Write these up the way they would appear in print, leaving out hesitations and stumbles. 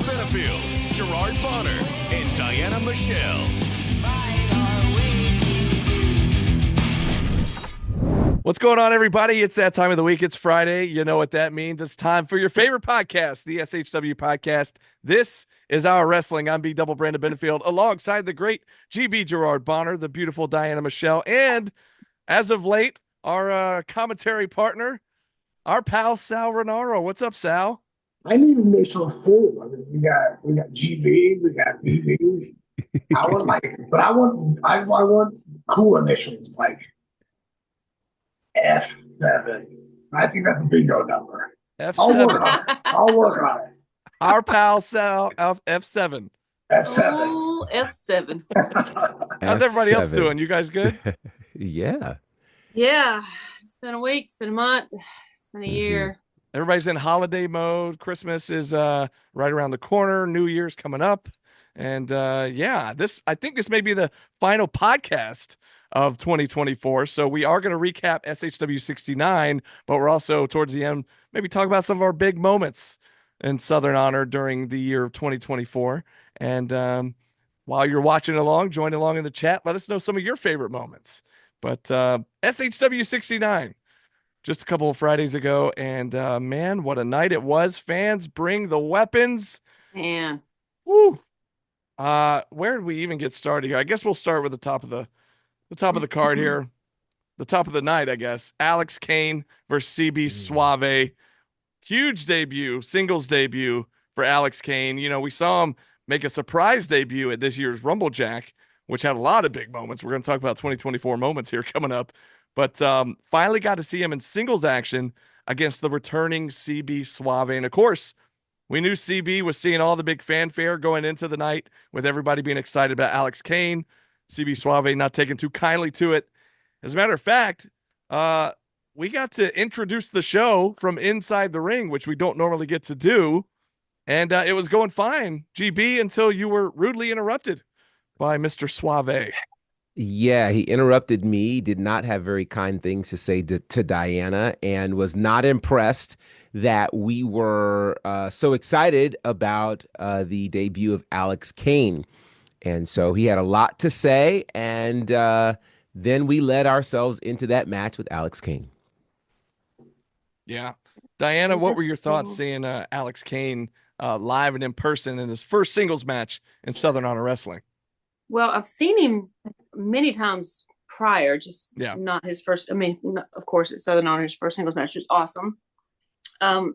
Benefield, Gerard Bonner, and Diana Michelle. What's going on, everybody? It's that time of the week. It's Friday. You know what that means. It's time for your favorite podcast, the SHW podcast. This is Our Wrestling. I'm B. Brandon Benefield, alongside the great GB Gerard Bonner, the beautiful Diana Michelle, and as of late, our commentary partner, our pal Sal Renaro. What's up, Sal? I need initial full. I mean, we got GB, we got BB. I want cool initials like F7. I think that's a bingo number. F7. I'll work on it. Our pal Sal, F7. F7. Oh, F7. How's everybody else doing? You guys good? Yeah. Yeah. It's been a week. It's been a month. It's been a year. Everybody's in holiday mode. Christmas is right around the corner. New Year's coming up. And I think this may be the final podcast of 2024. So we are going to recap SHW69, but we're also towards the end, maybe talk about some of our big moments in Southern Honor during the year of 2024. And while you're watching along, join along in the chat. Let us know some of your favorite moments. But SHW69, just a couple of Fridays ago. And man, what a night it was. Fans, bring the weapons. Man. Woo. Where did we even get started here? I guess we'll start with the top of the card here. The top of the night, I guess. Alex Kane versus CB Suave. Huge debut, singles debut for Alex Kane. You know, we saw him make a surprise debut at this year's Rumble Jack, which had a lot of big moments. We're going to talk about 2024 moments here coming up. But finally got to see him in singles action against the returning CB Suave. And, of course, we knew CB was seeing all the big fanfare going into the night with everybody being excited about Alex Kane. CB Suave not taking too kindly to it. As a matter of fact, we got to introduce the show from inside the ring, which we don't normally get to do. And it was going fine, GB, until you were rudely interrupted by Mr. Suave. Yeah, he interrupted me, did not have very kind things to say to Diana, and was not impressed that we were so excited about the debut of Alex Kane. And so he had a lot to say, and then we led ourselves into that match with Alex Kane. Yeah. Diana, what were your thoughts seeing Alex Kane live and in person in his first singles match in Southern Honor Wrestling? Well, I've seen him many times prior, just not his first. I mean, of course, at Southern Honor, his first singles match was awesome. I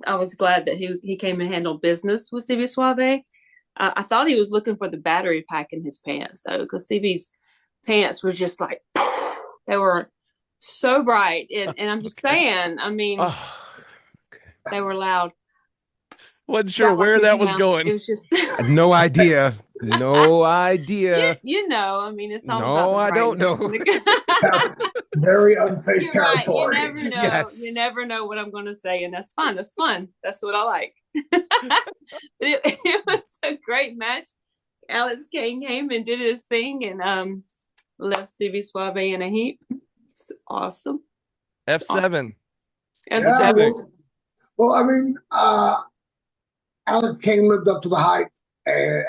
was glad that he came and handled business with CB Suave. I thought he was looking for the battery pack in his pants, though, because CB's pants were just like, they were so bright. And I'm just saying, I mean, they were loud. Wasn't sure where that was going. It was just no idea. No idea. You know, I mean, it's all no, I don't know. Very unsafe territory. Right. You never know. Yes. You never know what I'm going to say, and that's fun. That's fun. That's what I like. it was a great match. Alex Kane came and did his thing and left CB Suave in a heap. It's awesome. F7. F7. Well, I mean, Alex Kane lived up to the hype.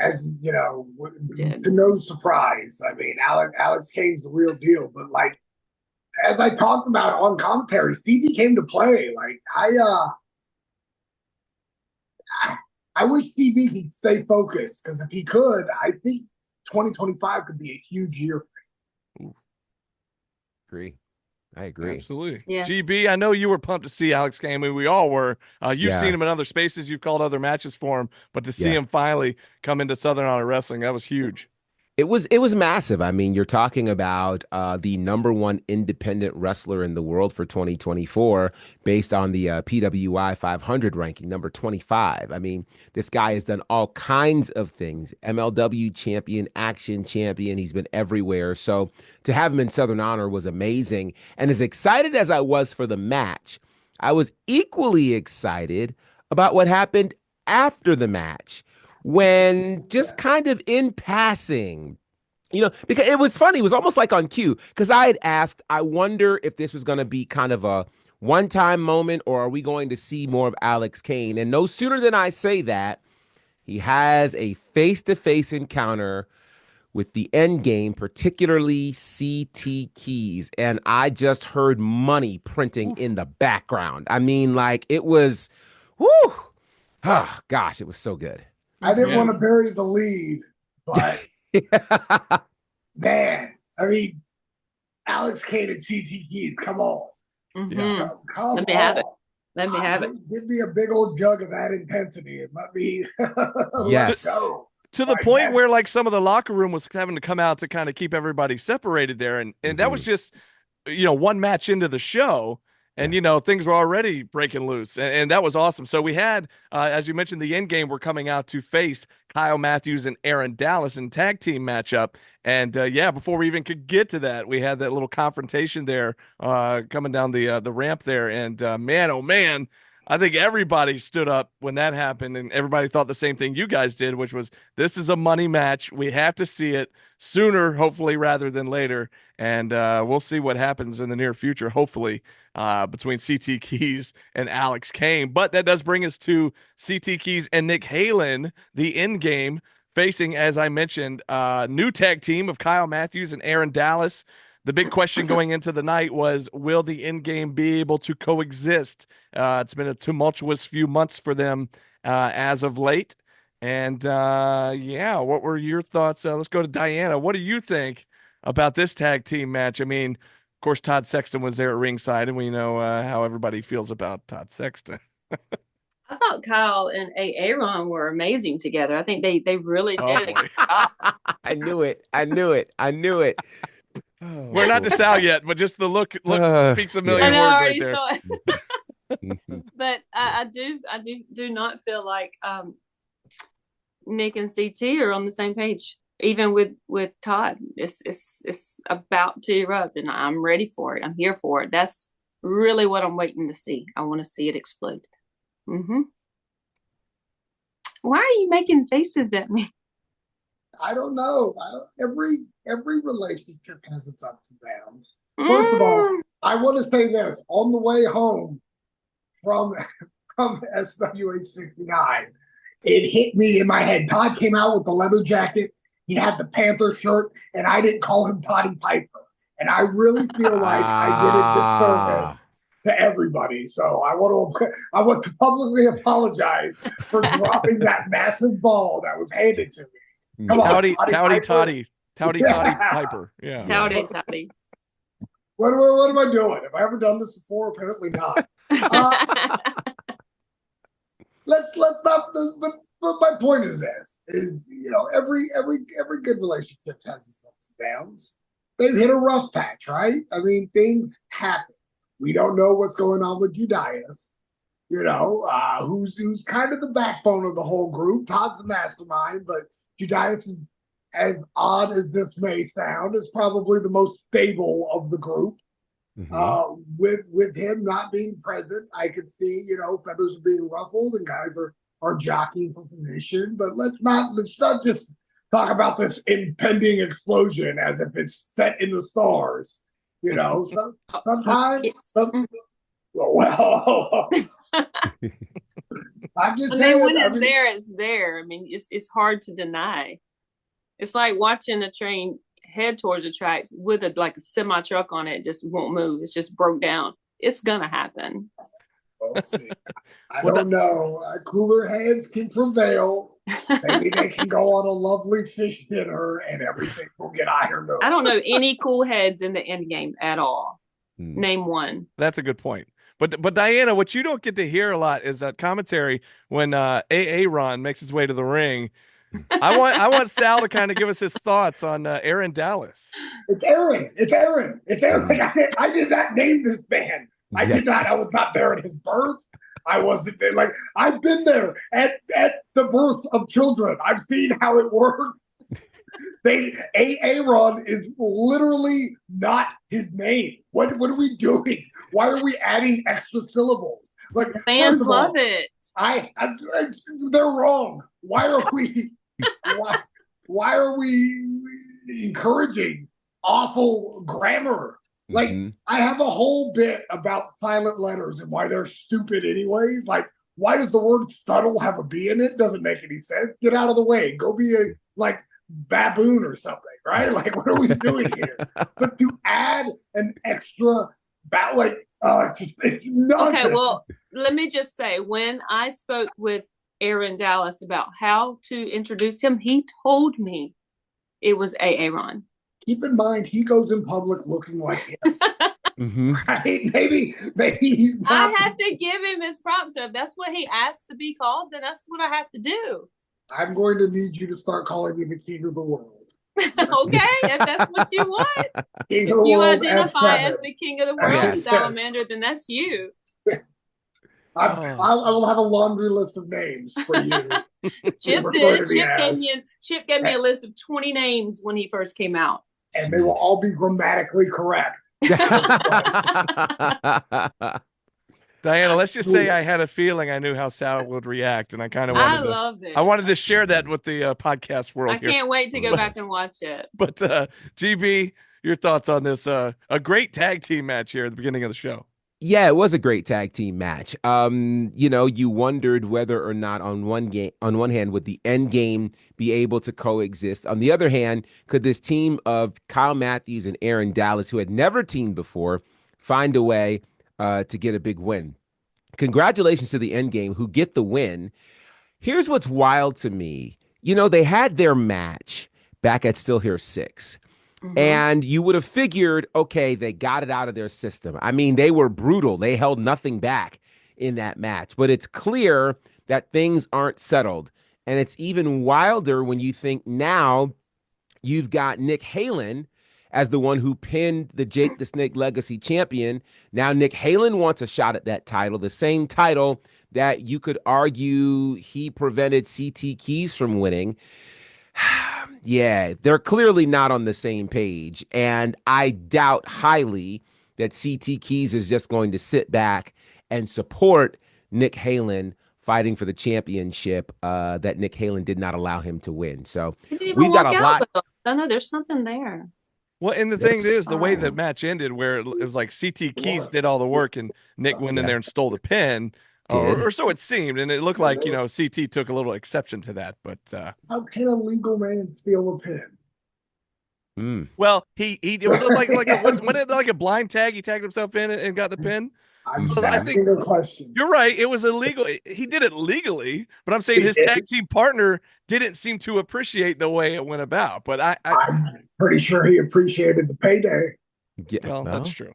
As you know, to no surprise. I mean, Alex Kane's the real deal. But like, as I talked about on commentary, CB came to play. Like, I wish CB could stay focused, because if he could, I think 2025 could be a huge year for him. I agree. Absolutely. Yes. GB, I know you were pumped to see Alex Kane. I mean, we all were. You've seen him in other spaces. You've called other matches for him. But to see him finally come into Southern Honor Wrestling, that was huge. It was massive. I mean, you're talking about the #1 independent wrestler in the world for 2024 based on the PWI 500 ranking, number 25. I mean, this guy has done all kinds of things. MLW champion, action champion. He's been everywhere. So to have him in Southern Honor was amazing. And as excited as I was for the match, I was equally excited about what happened after the match. When just kind of in passing, you know, because it was funny. It was almost like on cue, because I had asked, I wonder if this was going to be kind of a one-time moment, or are we going to see more of Alex Kane? And no sooner than I say that, He has a face-to-face encounter with the end game, particularly CT Keys. And I just heard money printing in the background. I mean, like it was, whoo, oh, gosh, it was so good. I didn't want to bury the lead, but man, I mean, Alex Kane and CT Keys, come on. Come Let me on. have it. Let me have it. Give me a big old jug of that intensity. It might be, yes. Let's go. To the point where like some of the locker room was having to come out to kind of keep everybody separated there. And that was just, one match into the show. And, things were already breaking loose. And that was awesome. So we had, as you mentioned, the end game were coming out to face Kyle Matthews and Aaron Dallas in tag team matchup. And, before we even could get to that, we had that little confrontation there coming down the ramp there. And, man, oh, man, I think everybody stood up when that happened, and everybody thought the same thing you guys did, which was this is a money match. We have to see it sooner, hopefully, rather than later. And we'll see what happens in the near future, hopefully, between CT Keys and Alex Kane. But that does bring us to CT Keys and Nick Halen, the end game, facing, as I mentioned, new tag team of Kyle Matthews and Aaron Dallas. The big question going into the night was, will the end game be able to coexist? It's been a tumultuous few months for them as of late. And what were your thoughts? Let's go to Diana. What do you think about this tag team match? I mean, of course, Todd Sexton was there at ringside, and we know how everybody feels about Todd Sexton. I thought Kyle and Aaron were amazing together. I think they really did a good job. I knew it. Oh, we're not to Sal yet, but just the look speaks a million words right there. But I do not feel like Nick and CT are on the same page. Even with Todd, it's about to erupt, and I'm ready for it. I'm here for it. That's really what I'm waiting to see. I want to see it explode. Why are you making faces at me? I don't know. Every relationship has its ups and downs. First of all, I want to say this. On the way home from SHW69, it hit me in my head. Todd came out with the leather jacket. He had the Panther shirt, and I didn't call him Toddy Piper. And I really feel like I did a disservice to everybody. So I want to publicly apologize for dropping that massive ball that was handed to me. Come on, Toddy Piper. Yeah. Toddy. What am I doing? Have I ever done this before? Apparently not. Let's not. But my point is this: every good relationship has its ups and downs. They've hit a rough patch, right? I mean, things happen. We don't know what's going on with Judias. Who's kind of the backbone of the whole group. Todd's the mastermind, but Judias is, as odd as this may sound, is probably the most stable of the group. With him not being present, I could see, feathers are being ruffled and guys are jockeying for position. But let's not just talk about this impending explosion as if it's set in the stars. Sometimes. Well, I'm just saying. When it's there, it's there. I mean, it's hard to deny. It's like watching a train head towards the tracks with a semi truck on it. Just won't move. It's just broke down. It's gonna happen. We'll see. I don't know. Cooler heads can prevail. Maybe they can go on a lovely fish dinner and everything will get ironed out. I don't know any cool heads in the end game at all. Name one. That's a good point. But Diana, what you don't get to hear a lot is that commentary when Aaron makes his way to the ring. I want Sal to kind of give us his thoughts on Aaron Dallas. It's Aaron. I did not name this man. I did not. I was not there at his birth. I wasn't there. I've been there at the birth of children. I've seen how it works. Aaron is literally not his name. What are we doing? Why are we adding extra syllables? The fans love it. They're wrong. Why are we? Why are we encouraging awful grammar? I have a whole bit about silent letters and why they're stupid anyways. why does the word subtle have a B in it? Doesn't make any sense. Get out of the way. Go be a like baboon or something, right? Like, what are we doing here? But to add an extra it's nonsense. Okay, well, let me just say, when I spoke with Aaron Dallas about how to introduce him, he told me it was Aaron. Keep in mind, he goes in public looking like him. Mm-hmm. Right? Maybe he's not. I have to give him his props. So if that's what he asked to be called, then that's what I have to do. I'm going to need you to start calling me the king of the world. Okay, if that's what you want. King If of the you world identify F7. as the king of the world, Yes. Salamander, then that's you. I will have a laundry list of names for you. Chip did. Chip gave me a list of 20 names when he first came out. And they will all be grammatically correct. Diana, let's just say I had a feeling I knew how Sal would react, and I kind of loved it. I wanted to share that with the podcast world. I can't wait to go back and watch it. But GB, your thoughts on this? A great tag team match here at the beginning of the show. Yeah, it was a great tag team match. You wondered whether or not on one hand, would the end game be able to coexist? On the other hand, could this team of Kyle Matthews and Aaron Dallas, who had never teamed before, find a way to get a big win? Congratulations to the end game who get the win. Here's what's wild to me. They had their match back at Still Here 6. Mm-hmm. And you would have figured, okay, they got it out of their system. I mean, they were brutal. They held nothing back in that match. But it's clear that things aren't settled. And it's even wilder when you think now you've got Nick Halen as the one who pinned the Jake the Snake Legacy champion. Now Nick Halen wants a shot at that title, the same title that you could argue he prevented CT Keys from winning. Yeah, they're clearly not on the same page. And I doubt highly that CT Keys is just going to sit back and support Nick Halen fighting for the championship that Nick Halen did not allow him to win. So we've got a lot. I know there's something there. Well, and the thing is, the way the match ended, where it was like CT Keys did all the work and Nick went in there and stole the pin. Or so it seemed, and it looked like CT took a little exception to that. But how can a legal man steal a pin? Well, it was like a blind tag. He tagged himself in and got the pin. I'm just asking a question. You're right. It was illegal. He did it legally, but I'm saying his tag team partner didn't seem to appreciate the way it went about. But I'm pretty sure he appreciated the payday. Yeah, well, that's true.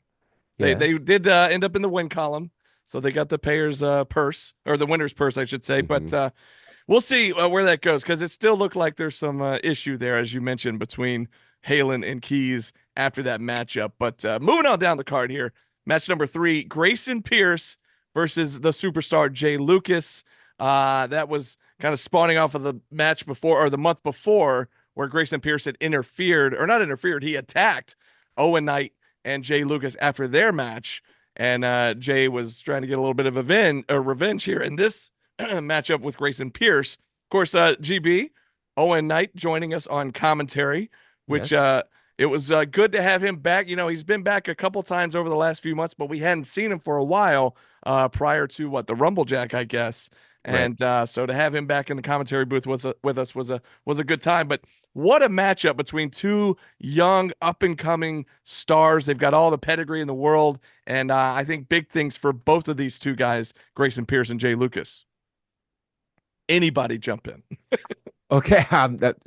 Yeah. They did end up in the win column. So they got the payer's purse, or the winner's purse, I should say. Mm-hmm. But we'll see where that goes, because it still looked like there's some issue there, as you mentioned, between Halen and Keys after that matchup. But moving on down the card here, match number 3, Grayson Pierce versus the superstar Jay Lucas. That was kind of spawning off of the match before, or the month before, where Grayson Pierce had he attacked Owen Knight and Jay Lucas after their match. And Jay was trying to get a little bit of revenge here in this matchup with Grayson Pierce. Of course, GB, Owen Knight joining us on commentary, which it was good to have him back. He's been back a couple times over the last few months, but we hadn't seen him for a while prior to the Rumblejack, I guess. And so to have him back in the commentary booth with us was a good time. But what a matchup between two young, up-and-coming stars. They've got all the pedigree in the world, and I think big things for both of these two guys, Grayson Pierce and Jay Lucas. Anybody jump in? Okay,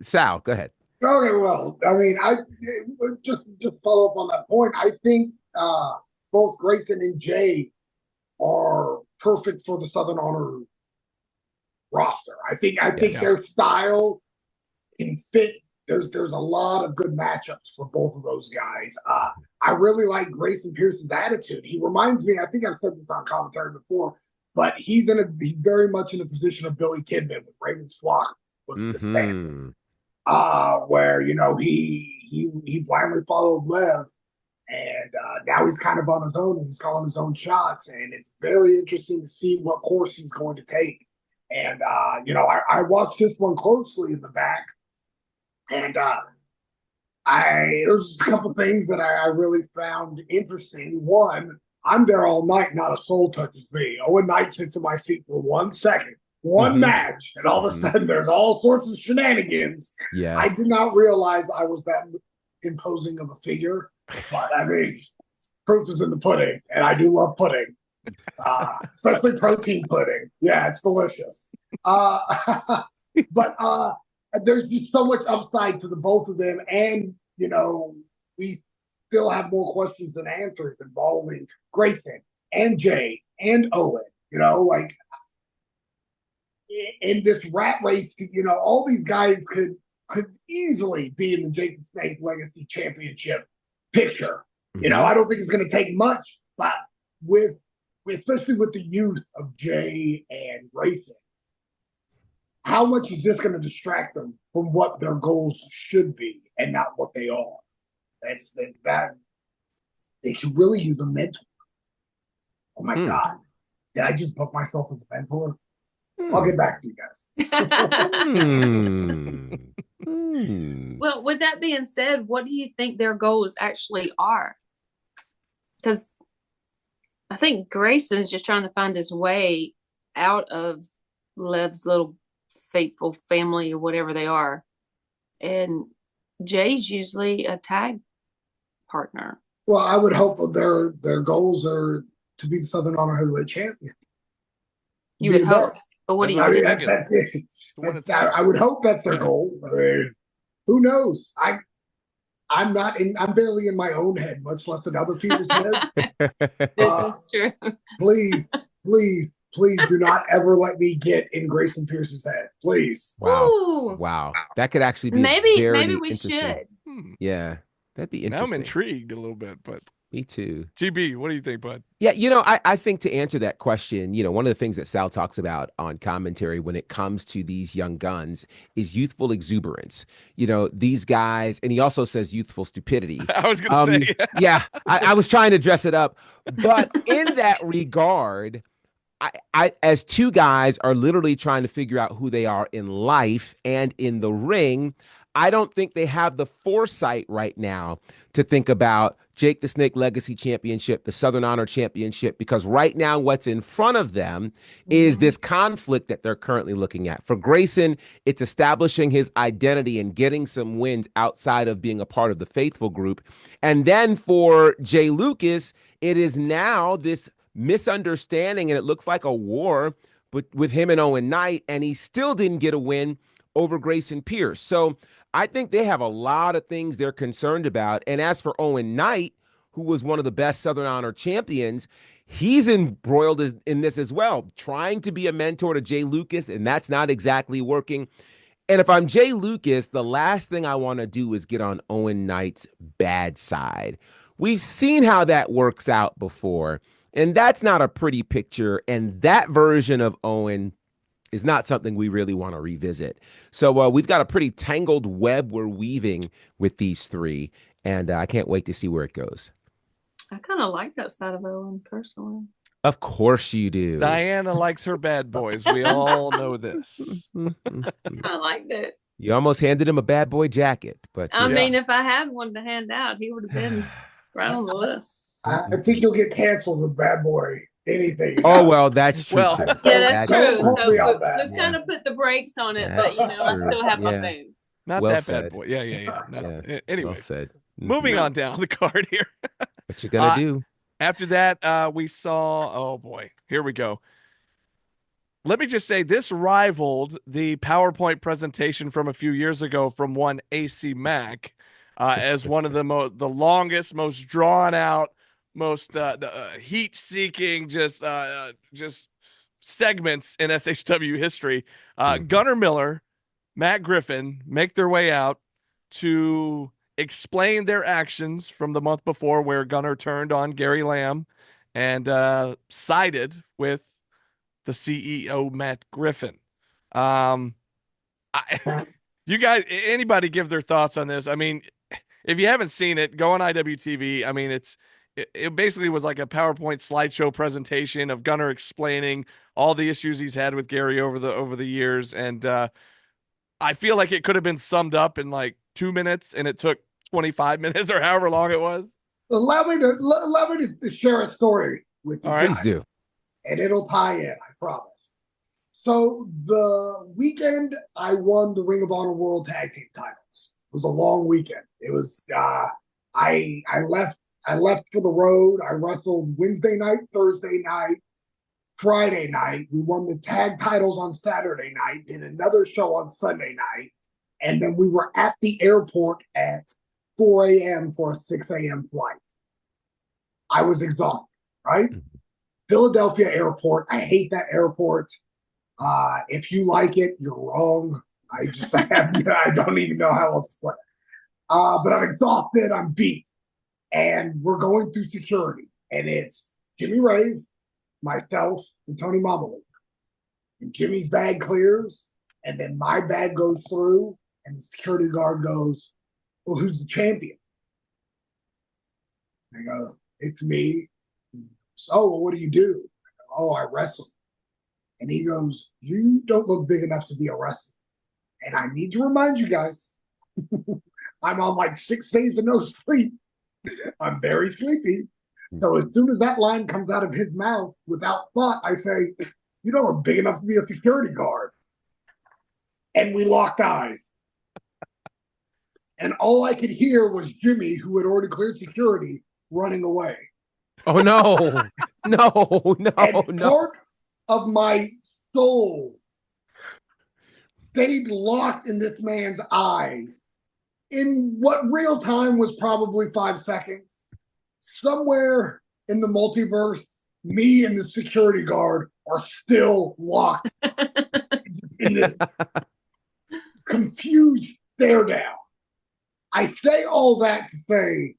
Sal, go ahead. Okay, well, I mean, I just follow up on that point. I think both Grayson and Jay are perfect for the Southern Honor roster. I think their style can fit. There's a lot of good matchups for both of those guys. I really like Grayson Pierce's attitude. He reminds me, I think I've said this on commentary before, but he's very much in a position of Billy Kidman with Raven's Flock was this band. Where he blindly followed Lev, and now he's kind of on his own and he's calling his own shots, and it's very interesting to see what course he's going to take. And I watched this one closely in the back, and there's a couple things that I really found interesting. One, I'm there all night, not a soul touches me. Owen Knight sits in my seat for 1 second, one match, and all of a sudden there's all sorts of shenanigans. Yeah. I did not realize I was that imposing of a figure, but I mean, proof is in the pudding, and I do love pudding, especially protein pudding. Yeah, it's delicious. But there's just so much upside to the both of them, and we still have more questions than answers involving Grayson and Jay and Owen. Like in this rat race, all these guys could easily be in the Jake the Snake Legacy Championship picture. I don't think it's going to take much, but especially with the youth of Jay and Grayson, how much is this going to distract them from what their goals should be and not what they are? That they could really use a mentor. Oh my God. Did I just book myself as a mentor? I'll get back to you guys. Well, with that being said, what do you think their goals actually are? Because I think Grayson is just trying to find his way out of Lev's little fateful family or whatever they are. And Jay's usually a tag partner. Well, I would hope their goals are to be the Southern Honor Heavyweight Champion. You would hope. But what do you think? That's it. I would hope that's their goal. I mean, who knows? I'm barely in my own head, much less in other people's heads. This is true. Please do not ever let me get in Grayson Pierce's head. Please. Wow. That could actually be maybe we should. Yeah. That'd be interesting. Now I'm intrigued a little bit, but me too. GB, what do you think, bud? Yeah, I think to answer that question, one of the things that Sal talks about on commentary when it comes to these young guns is youthful exuberance. These guys, and he also says youthful stupidity. I was going to say. Yeah, I was trying to dress it up. But in that regard, I as two guys are literally trying to figure out who they are in life and in the ring, I don't think they have the foresight right now to think about Jake the Snake Legacy Championship, the Southern Honor Championship, because right now what's in front of them is this conflict that they're currently looking at. For Grayson, it's establishing his identity and getting some wins outside of being a part of the Faithful group. And then for Jay Lucas, it is now this misunderstanding, and it looks like a war with him and Owen Knight, and he still didn't get a win over Grayson Pierce. So I think they have a lot of things they're concerned about. And as for Owen Knight, who was one of the best Southern Honor champions, he's embroiled in this as well, trying to be a mentor to Jay Lucas, and that's not exactly working. And if I'm Jay Lucas, the last thing I want to do is get on Owen Knight's bad side. We've seen how that works out before, and that's not a pretty picture. And that version of Owen is not something we really want to revisit. So we've got a pretty tangled web we're weaving with these three, and I can't wait to see where it goes. I kind of like that side of Owen personally. Of course you do. Diana likes her bad boys. We all know this. I liked it. You almost handed him a bad boy jacket, but I mean, if I had one to hand out, he would have been right on the list. I think you'll get canceled with bad boy. Anything. Oh, well, that's true. Well, too. Yeah, that's true. So we've kind of put the brakes on it, but I still have my moves. Not well that said. bad boy. Yeah. No. Anyway, well said. Moving on down the card here. What you gonna do? After that, we saw. Oh boy, here we go. Let me just say this rivaled the PowerPoint presentation from a few years ago from one AC Mack as one of the longest, most drawn out, most heat-seeking, just segments in SHW history. Gunnar Miller, Matt Griffin make their way out to explain their actions from the month before, where Gunnar turned on Gary Lamb and sided with the CEO Matt Griffin. You guys, anybody give their thoughts on this? I mean, if you haven't seen it, go on IWTV. I mean, it basically was like a PowerPoint slideshow presentation of Gunnar explaining all the issues he's had with Gary over the years, and I feel like it could have been summed up in like 2 minutes, and it took 25 minutes or however long it was. Allow me to share a story with you. All right. Please do. And it'll tie in, I promise. So the weekend I won the Ring of Honor World Tag Team titles. It was a long weekend. It was I left for the road. I wrestled Wednesday night, Thursday night, Friday night. We won the tag titles on Saturday night, did another show on Sunday night, and then we were at the airport at 4 a.m. for a 6 a.m. flight. I was exhausted, right? Philadelphia airport. I hate that airport. If you like it, you're wrong. I don't even know how else to put it. But I'm exhausted. I'm beat. And we're going through security. And it's Jimmy Rave, myself, and Tony Mamalu. And Jimmy's bag clears. And then my bag goes through. And the security guard goes, well, who's the champion? I go, it's me. So, well, what do you do? I go, oh, I wrestle. And he goes, you don't look big enough to be a wrestler. And I need to remind you guys, I'm on like 6 days of no sleep. I'm very sleepy. So as soon as that line comes out of his mouth, without thought, I say, you don't look big enough to be a security guard. And we locked eyes. And all I could hear was Jimmy, who had already cleared security, running away. Oh, no. No. And part of my soul stayed locked in this man's eyes in what real time was probably 5 seconds. Somewhere in the multiverse, me and the security guard are still locked in this confused stare down. I say all that to say,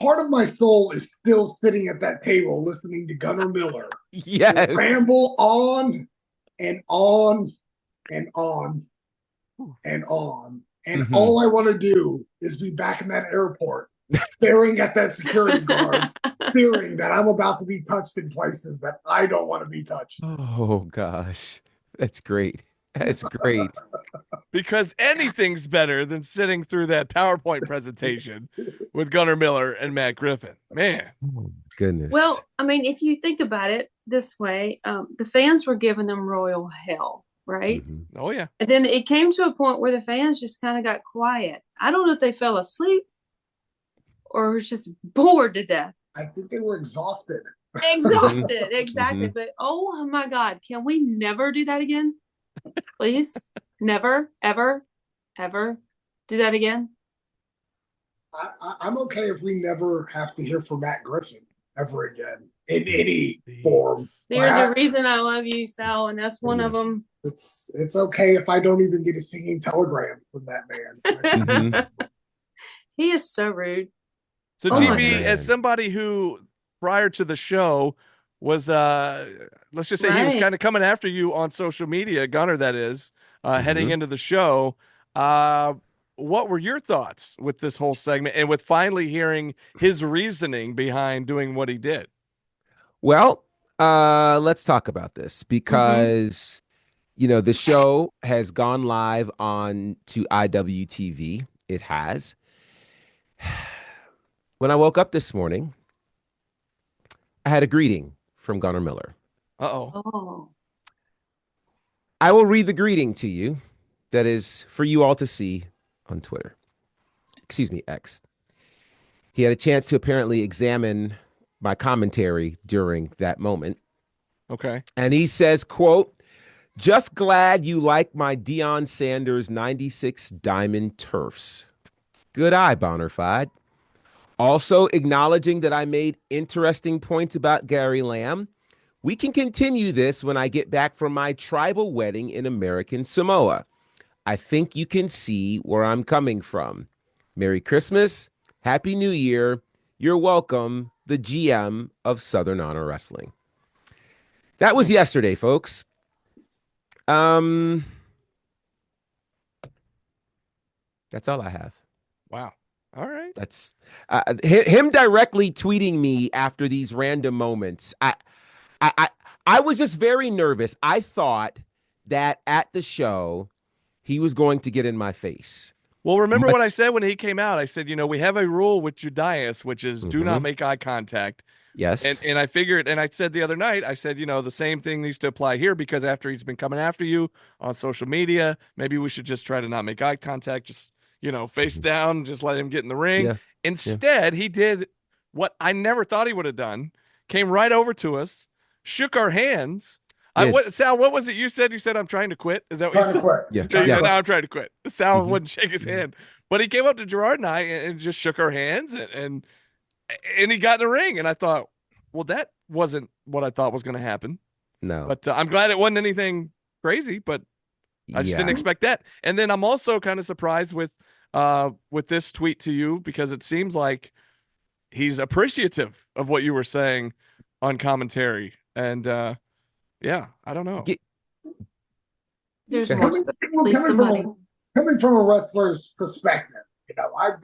part of my soul is still sitting at that table listening to Gunnar Miller ramble on and on and on and on. And all I want to do is be back in that airport, staring at that security guard, fearing that I'm about to be touched in places that I don't want to be touched. Oh, gosh. That's great. That's great. Because anything's better than sitting through that PowerPoint presentation with Gunnar Miller and Matt Griffin. Man. Oh, goodness. Well, I mean, if you think about it this way, the fans were giving them royal hell, right? Oh, yeah. And then it came to a point where the fans just kind of got quiet. I don't know if they fell asleep or was just bored to death. I think they were exhausted. Exhausted, exactly. But oh my God, can we never do that again? Please? Never, ever, ever do that again? I'm okay if we never have to hear from Matt Griffin ever again in any form. There's a reason I love you, Sal, and that's one of them. It's okay if I don't even get a singing telegram from that man. He is so rude. So, GB, as somebody who prior to the show was, let's just say he was kind of coming after you on social media, Gunnar, that is, heading into the show. What were your thoughts with this whole segment and with finally hearing his reasoning behind doing what he did? Well, let's talk about this because, you know, the show has gone live on to IWTV. It has. When I woke up this morning, I had a greeting from Gunnar Miller. Oh. I will read the greeting to you that is for you all to see on Twitter. Excuse me, X. He had a chance to apparently examine my commentary during that moment. Okay. And he says, quote, just glad you like my Deion Sanders 96 Diamond Turfs. Good eye, Bonafide. Also acknowledging that I made interesting points about Gary Lamb. We can continue this when I get back from my tribal wedding in American Samoa. I think you can see where I'm coming from. Merry Christmas. Happy New Year. You're welcome, the GM of Southern Honor Wrestling. That was yesterday, folks. That's all I have. Wow. All right. That's him directly tweeting me after these random moments. I was just very nervous. I thought that at the show he was going to get in my face. Well, remember what I said when he came out? I said, we have a rule with Judias, which is do not make eye contact. Yes. And I figured, and I said the other night, I said, the same thing needs to apply here, because after he's been coming after you on social media, maybe we should just try to not make eye contact, just, face down, just let him get in the ring. Yeah. Instead, he did what I never thought he would have done, came right over to us, shook our hands. Sal, what was it you said? You said, I'm trying to quit. Is that what you said? Quit. Yeah. He said, no, I'm trying to quit. Sal wouldn't shake his hand, but he came up to Gerard and I and just shook our hands and he got in the ring. And I thought, well, that wasn't what I thought was going to happen. No. But I'm glad it wasn't anything crazy, but I just didn't expect that. And then I'm also kind of surprised with this tweet to you, because it seems like he's appreciative of what you were saying on commentary. And yeah, I don't know. There's more to it. Coming from a wrestler's perspective, I've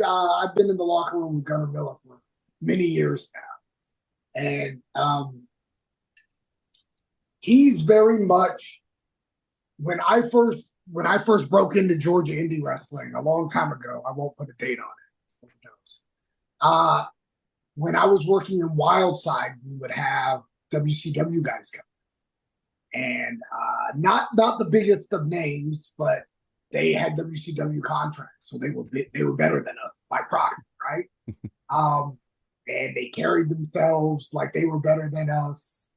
been in the locker room with Gunnar Miller for many years now, and he's very much when I first broke into Georgia indie wrestling a long time ago. I won't put a date on it, so who knows. When I was working in Wildside, we would have WCW guys come. And not the biggest of names, but they had WCW contracts, so they were better than us by proxy, right? And they carried themselves like they were better than us,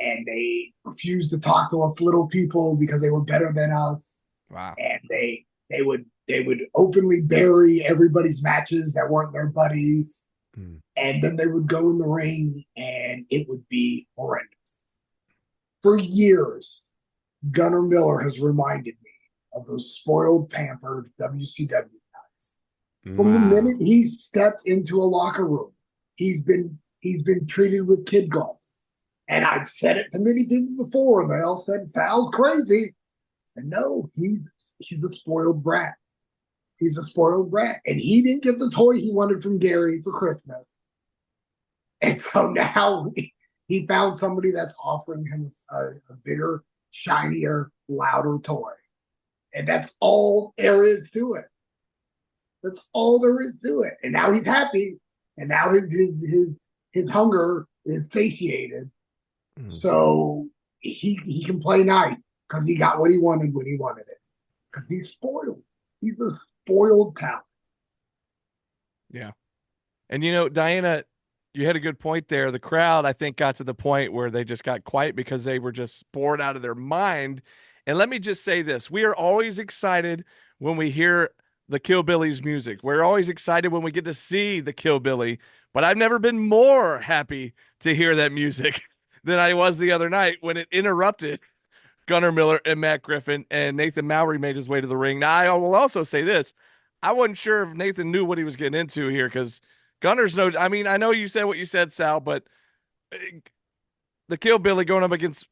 and they refused to talk to us little people because they were better than us. Wow! And they would openly bury everybody's matches that weren't their buddies, and then they would go in the ring, and it would be horrendous. For years, Gunnar Miller has reminded me of those spoiled, pampered WCW guys. From the minute he stepped into a locker room, he's been treated with kid gloves. And I've said it to many people before, and they all said, Sal's crazy. And no, he's a spoiled brat. He's a spoiled brat. And he didn't get the toy he wanted from Gary for Christmas. And so now he found somebody that's offering him a bigger, shinier, louder toy. And that's all there is to it. That's all there is to it. And now he's happy. And now his hunger is satiated. So he can play nice because he got what he wanted when he wanted it. Because he's spoiled. He's a spoiled talent. Yeah. And Diana, you had a good point there. The crowd, I think, got to the point where they just got quiet because they were just bored out of their mind. And let me just say this. We are always excited when we hear the Kill Billy's music. We're always excited when we get to see the Kill Billy. But I've never been more happy to hear that music than I was the other night when it interrupted Gunnar Miller and Matt Griffin, and Nathan Mowry made his way to the ring. Now, I will also say this. I wasn't sure if Nathan knew what he was getting into here, because Gunnar's no, I mean, I know you said what you said, Sal, but the Kill Billy going up against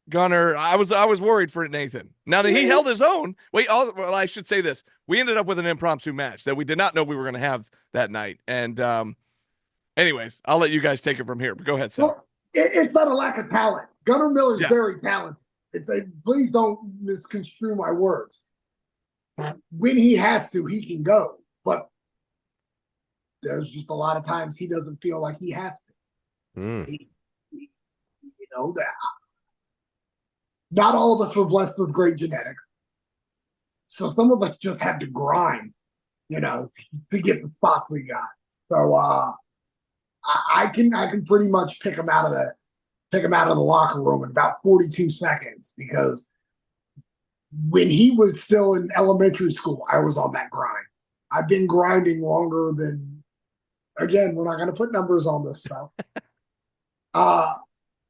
Gunnar, I was worried for Nathan. Now that he held his own, well, I should say this. We ended up with an impromptu match that we did not know we were going to have that night. And anyways, I'll let you guys take it from here, but go ahead, Sal. Well, it's not a lack of talent. Gunnar Miller's very talented. Please don't misconstrue my words. When he has to, he can go. But there's just a lot of times he doesn't feel like he has to. That not all of us were blessed with great genetics. So some of us just had to grind, to get the spots we got. So I can pretty much pick him out of the locker room in about 42 seconds, because when he was still in elementary school, I was on that grind. I've been grinding longer than, again, we're not going to put numbers on this stuff.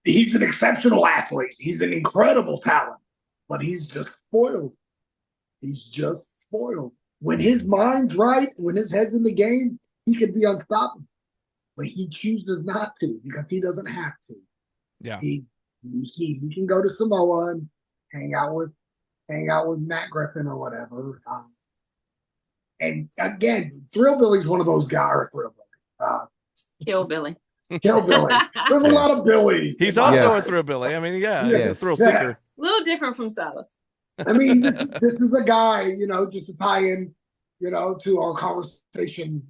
He's an exceptional athlete. He's an incredible talent, but he's just spoiled. He's just spoiled. When his mind's right, when his head's in the game, he can be unstoppable. But he chooses not to because he doesn't have to. Yeah. He can go to Samoa and hang out with Matt Griffin or whatever. And again, Thrill Billy's one of those guys, or Thrill Billy. Kill Billy. Kill Billy. There's a lot of Billies. He's also a Thrill Billy. I mean, he's a thrill seeker. A little different from Silas. I mean, this is a guy, just to tie in to our conversation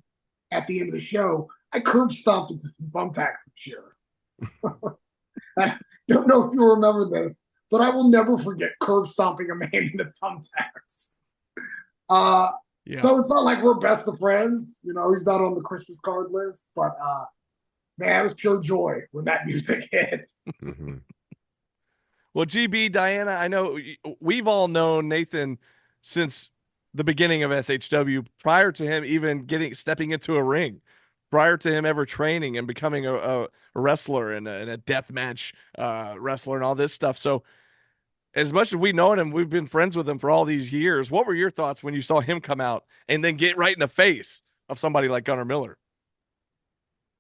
at the end of the show, I curb stomped with some thumbtacks this year. I don't know if you remember this, but I will never forget curb stomping a man into thumbtacks. So it's not like we're best of friends. He's not on the Christmas card list, but man, it was pure joy when that music hit. Mm-hmm. Well, GB, Diana, I know we've all known Nathan since the beginning of SHW, prior to him even stepping into a ring, prior to him ever training and becoming a wrestler and a death match wrestler and all this stuff. So as much as we've known him, we've been friends with him for all these years. What were your thoughts when you saw him come out and then get right in the face of somebody like Gunnar Miller?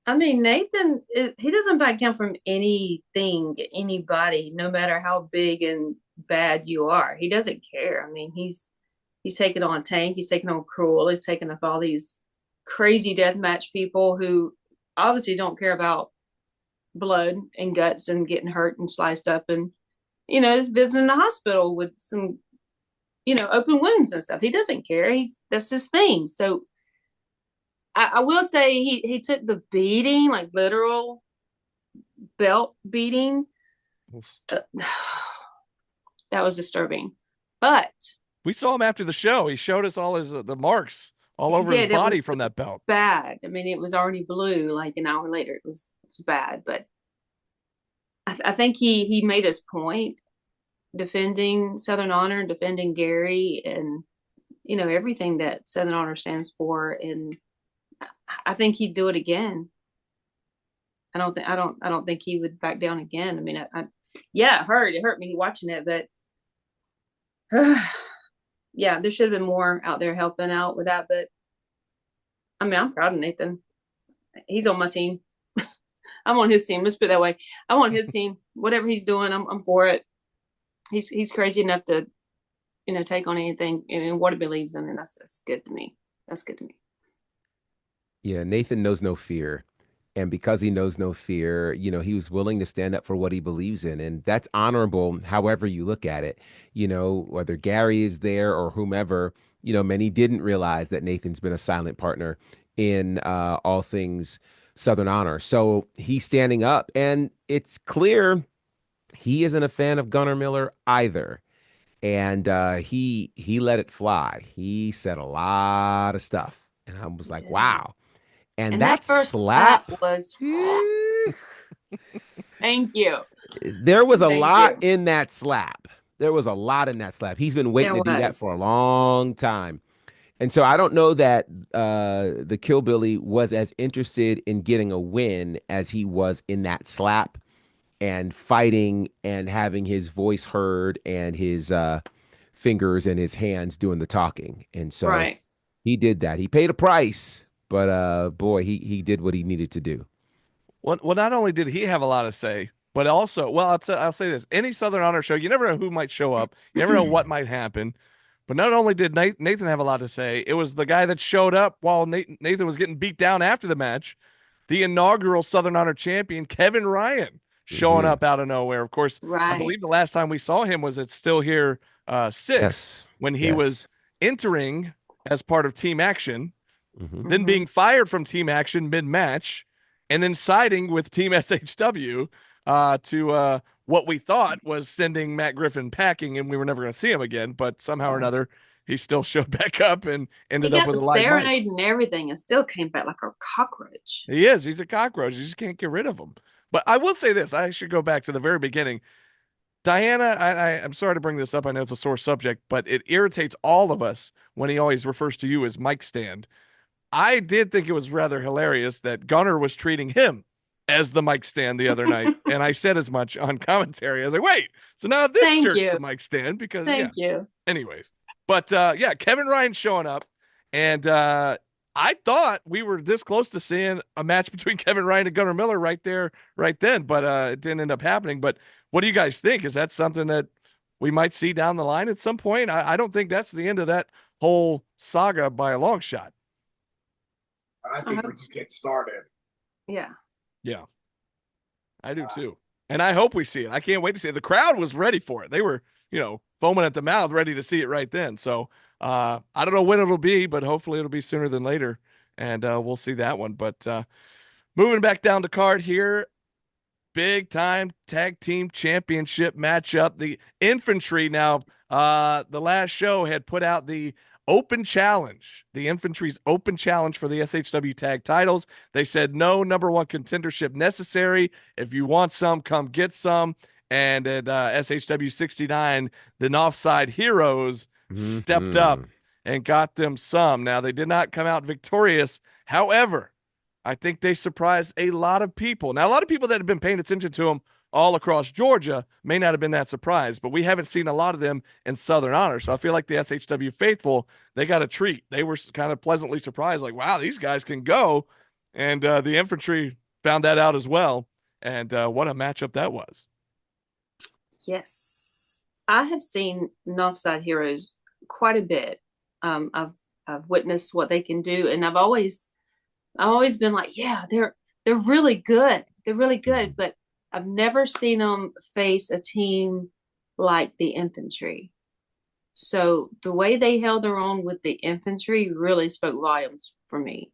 I mean, Nathan, he doesn't back down from anything, anybody, no matter how big and bad you are. He doesn't care. I mean, he's taken on Tank, he's taken on Cruel, he's taken up all these crazy deathmatch people who obviously don't care about blood and guts and getting hurt and sliced up and, visiting the hospital with some, open wounds and stuff. He doesn't care. That's his thing. So I will say he took the beating, like literal belt beating. That was disturbing. But we saw him after the show. He showed us all the marks all over his body from that belt. Bad. I mean, it was already blue. Like an hour later, it was bad. But I think he made his point, defending Southern Honor, defending Gary, and everything that Southern Honor stands for. And I think he'd do it again. I don't think he would back down again. I mean, it hurt me watching it, but yeah, there should have been more out there helping out with that. But I mean, I'm proud of Nathan. He's on my team. I'm on his team. Let's put it that way. I'm on his team. Whatever he's doing, I'm for it. He's crazy enough to, take on anything and what he believes in, and that's good to me. That's good to me. Yeah, Nathan knows no fear. And because he knows no fear, he was willing to stand up for what he believes in. And that's honorable, however you look at it. Whether Gary is there or whomever, many didn't realize that Nathan's been a silent partner in all things Southern Honor. So he's standing up, and it's clear he isn't a fan of Gunnar Miller either. And he let it fly. He said a lot of stuff. And I was like, wow. And that first slap was. Thank you. There was a lot in that slap. There was a lot in that slap. He's been waiting to do that for a long time. And so I don't know that the Killbilly was as interested in getting a win as he was in that slap and fighting and having his voice heard and his fingers and his hands doing the talking. And so he did that. He paid a price. But boy, he did what he needed to do. Well, not only did he have a lot to say, but also, I'll say this: any Southern Honor show, you never know who might show up, you never know what might happen. But not only did Nathan have a lot to say, it was the guy that showed up while Nathan was getting beat down after the match, the inaugural Southern Honor champion, Kevin Ryan, showing up out of nowhere. Of course, I believe the last time we saw him was at Still Here 6 when he was entering as part of Team Action. Then being fired from Team Action mid-match, and then siding with Team SHW to what we thought was sending Matt Griffin packing, and we were never going to see him again. But somehow or another, he still showed back up and ended up with a live serenade and everything, and still came back like a cockroach. He is. He's a cockroach. You just can't get rid of him. But I will say this: I should go back to the very beginning. Diana, I'm sorry to bring this up. I know it's a sore subject, but it irritates all of us when he always refers to you as Mic Stand. I did think it was rather hilarious that Gunnar was treating him as the mic stand the other night. And I said as much on commentary. I was like, wait, so now this jerk's the mic stand because Thank you. Anyways. But Kevin Ryan showing up. And I thought we were this close to seeing a match between Kevin Ryan and Gunnar Miller right there, right then. But it didn't end up happening. But what do you guys think? Is that something that we might see down the line at some point? I don't think that's the end of that whole saga by a long shot. I think we're just getting started. Yeah. Yeah. I do too. And I hope we see it. I can't wait to see it. The crowd was ready for it. They were, foaming at the mouth, ready to see it right then. So I don't know when it'll be, but hopefully it'll be sooner than later, and we'll see that one. But moving back down the card here, big time tag team championship matchup. The infantry now, the last show had put out the open challenge, the infantry's open challenge for the SHW tag titles. They said no number one contendership necessary. If you want some, come get some. And at SHW69, the Northside Heroes stepped up and got them some. Now, they did not come out victorious. However, I think they surprised a lot of people. Now, a lot of people that have been paying attention to them all across Georgia may not have been that surprised, but we haven't seen a lot of them in Southern Honor. So I feel like the SHW faithful, they got a treat. They were kind of pleasantly surprised, like, wow, these guys can go. And the infantry found that out as well. And what a matchup that was. Yes. I have seen Northside Heroes quite a bit. I've witnessed what they can do, and I've always been like, yeah, they're really good. They're really good, but I've never seen them face a team like the infantry. So the way they held their own with the infantry really spoke volumes for me.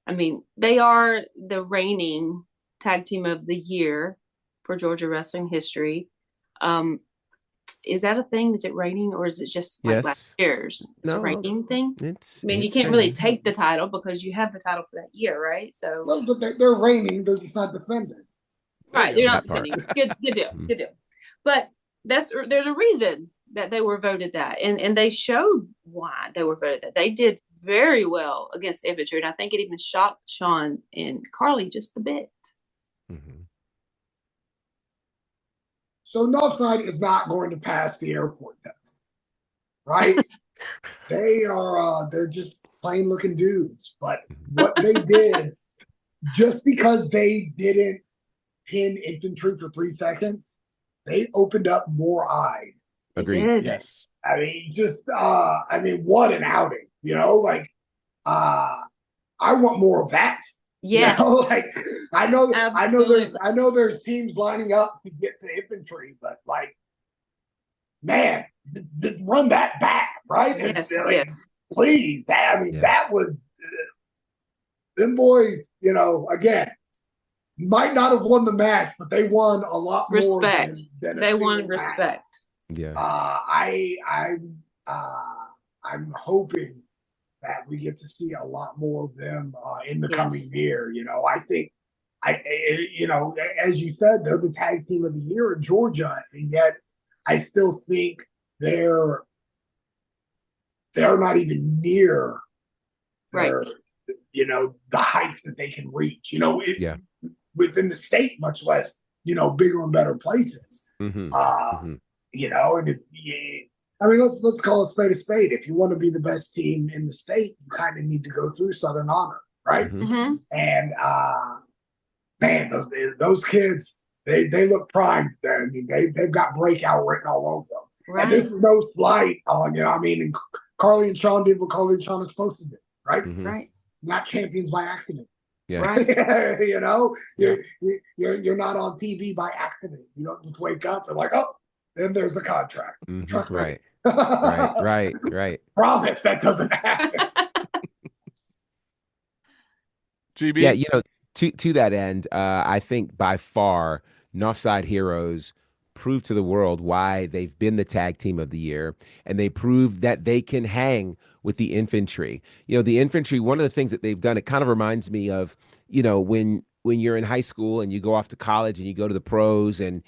I mean, they are the reigning tag team of the year for Georgia wrestling history. Is that a thing? Is it reigning, or is it just like last year's? It's a reigning thing. You can't really take the title because you have the title for that year, right? So, well, but they're reigning; they're just not defending. Right, they're not defending. Good deal. But there's a reason that they were voted that, and they showed why they were voted that. They did very well against infantry, and I think it even shocked Sean and Carly just a bit. Mm-hmm. So Northside is not going to pass the airport test, right? They're just plain looking dudes. But what they did, just because they didn't pin infantry for 3 seconds, they opened up more eyes. Agreed. Yes. I mean, what an outing, like, I want more of that. Yeah, I know there's teams lining up to get to infantry, but like, man, run that back, right? Yes. Please. That would them boys, again, might not have won the match, but they won a lot more respect. Than they won respect. Yeah. I'm hoping that we get to see a lot more of them in the coming year. I think, as you said, they're the tag team of the year in Georgia, and yet I still think they're not even near their, the heights that they can reach. Within the state, much less bigger and better places. Mm-hmm. And let's call a spade. If you want to be the best team in the state, you kind of need to go through Southern Honor, right? Mm-hmm. And man, those kids, they look primed. I mean, they've got breakout written all over them. Right. And this is no slight on, and Carly and Sean did what Carly and Sean are supposed to do, right? Mm-hmm. Right. Not champions by accident. Yeah. Right. You're not on TV by accident. You don't just wake up and like, oh, then there's the contract. Mm-hmm. Trust me. Right. Promise that doesn't happen. GB? Yeah, to that end, I think by far Northside Heroes proved to the world why they've been the tag team of the year, and they proved that they can hang with the infantry. The infantry, one of the things that they've done, it kind of reminds me of, when you're in high school and you go off to college and you go to the pros and,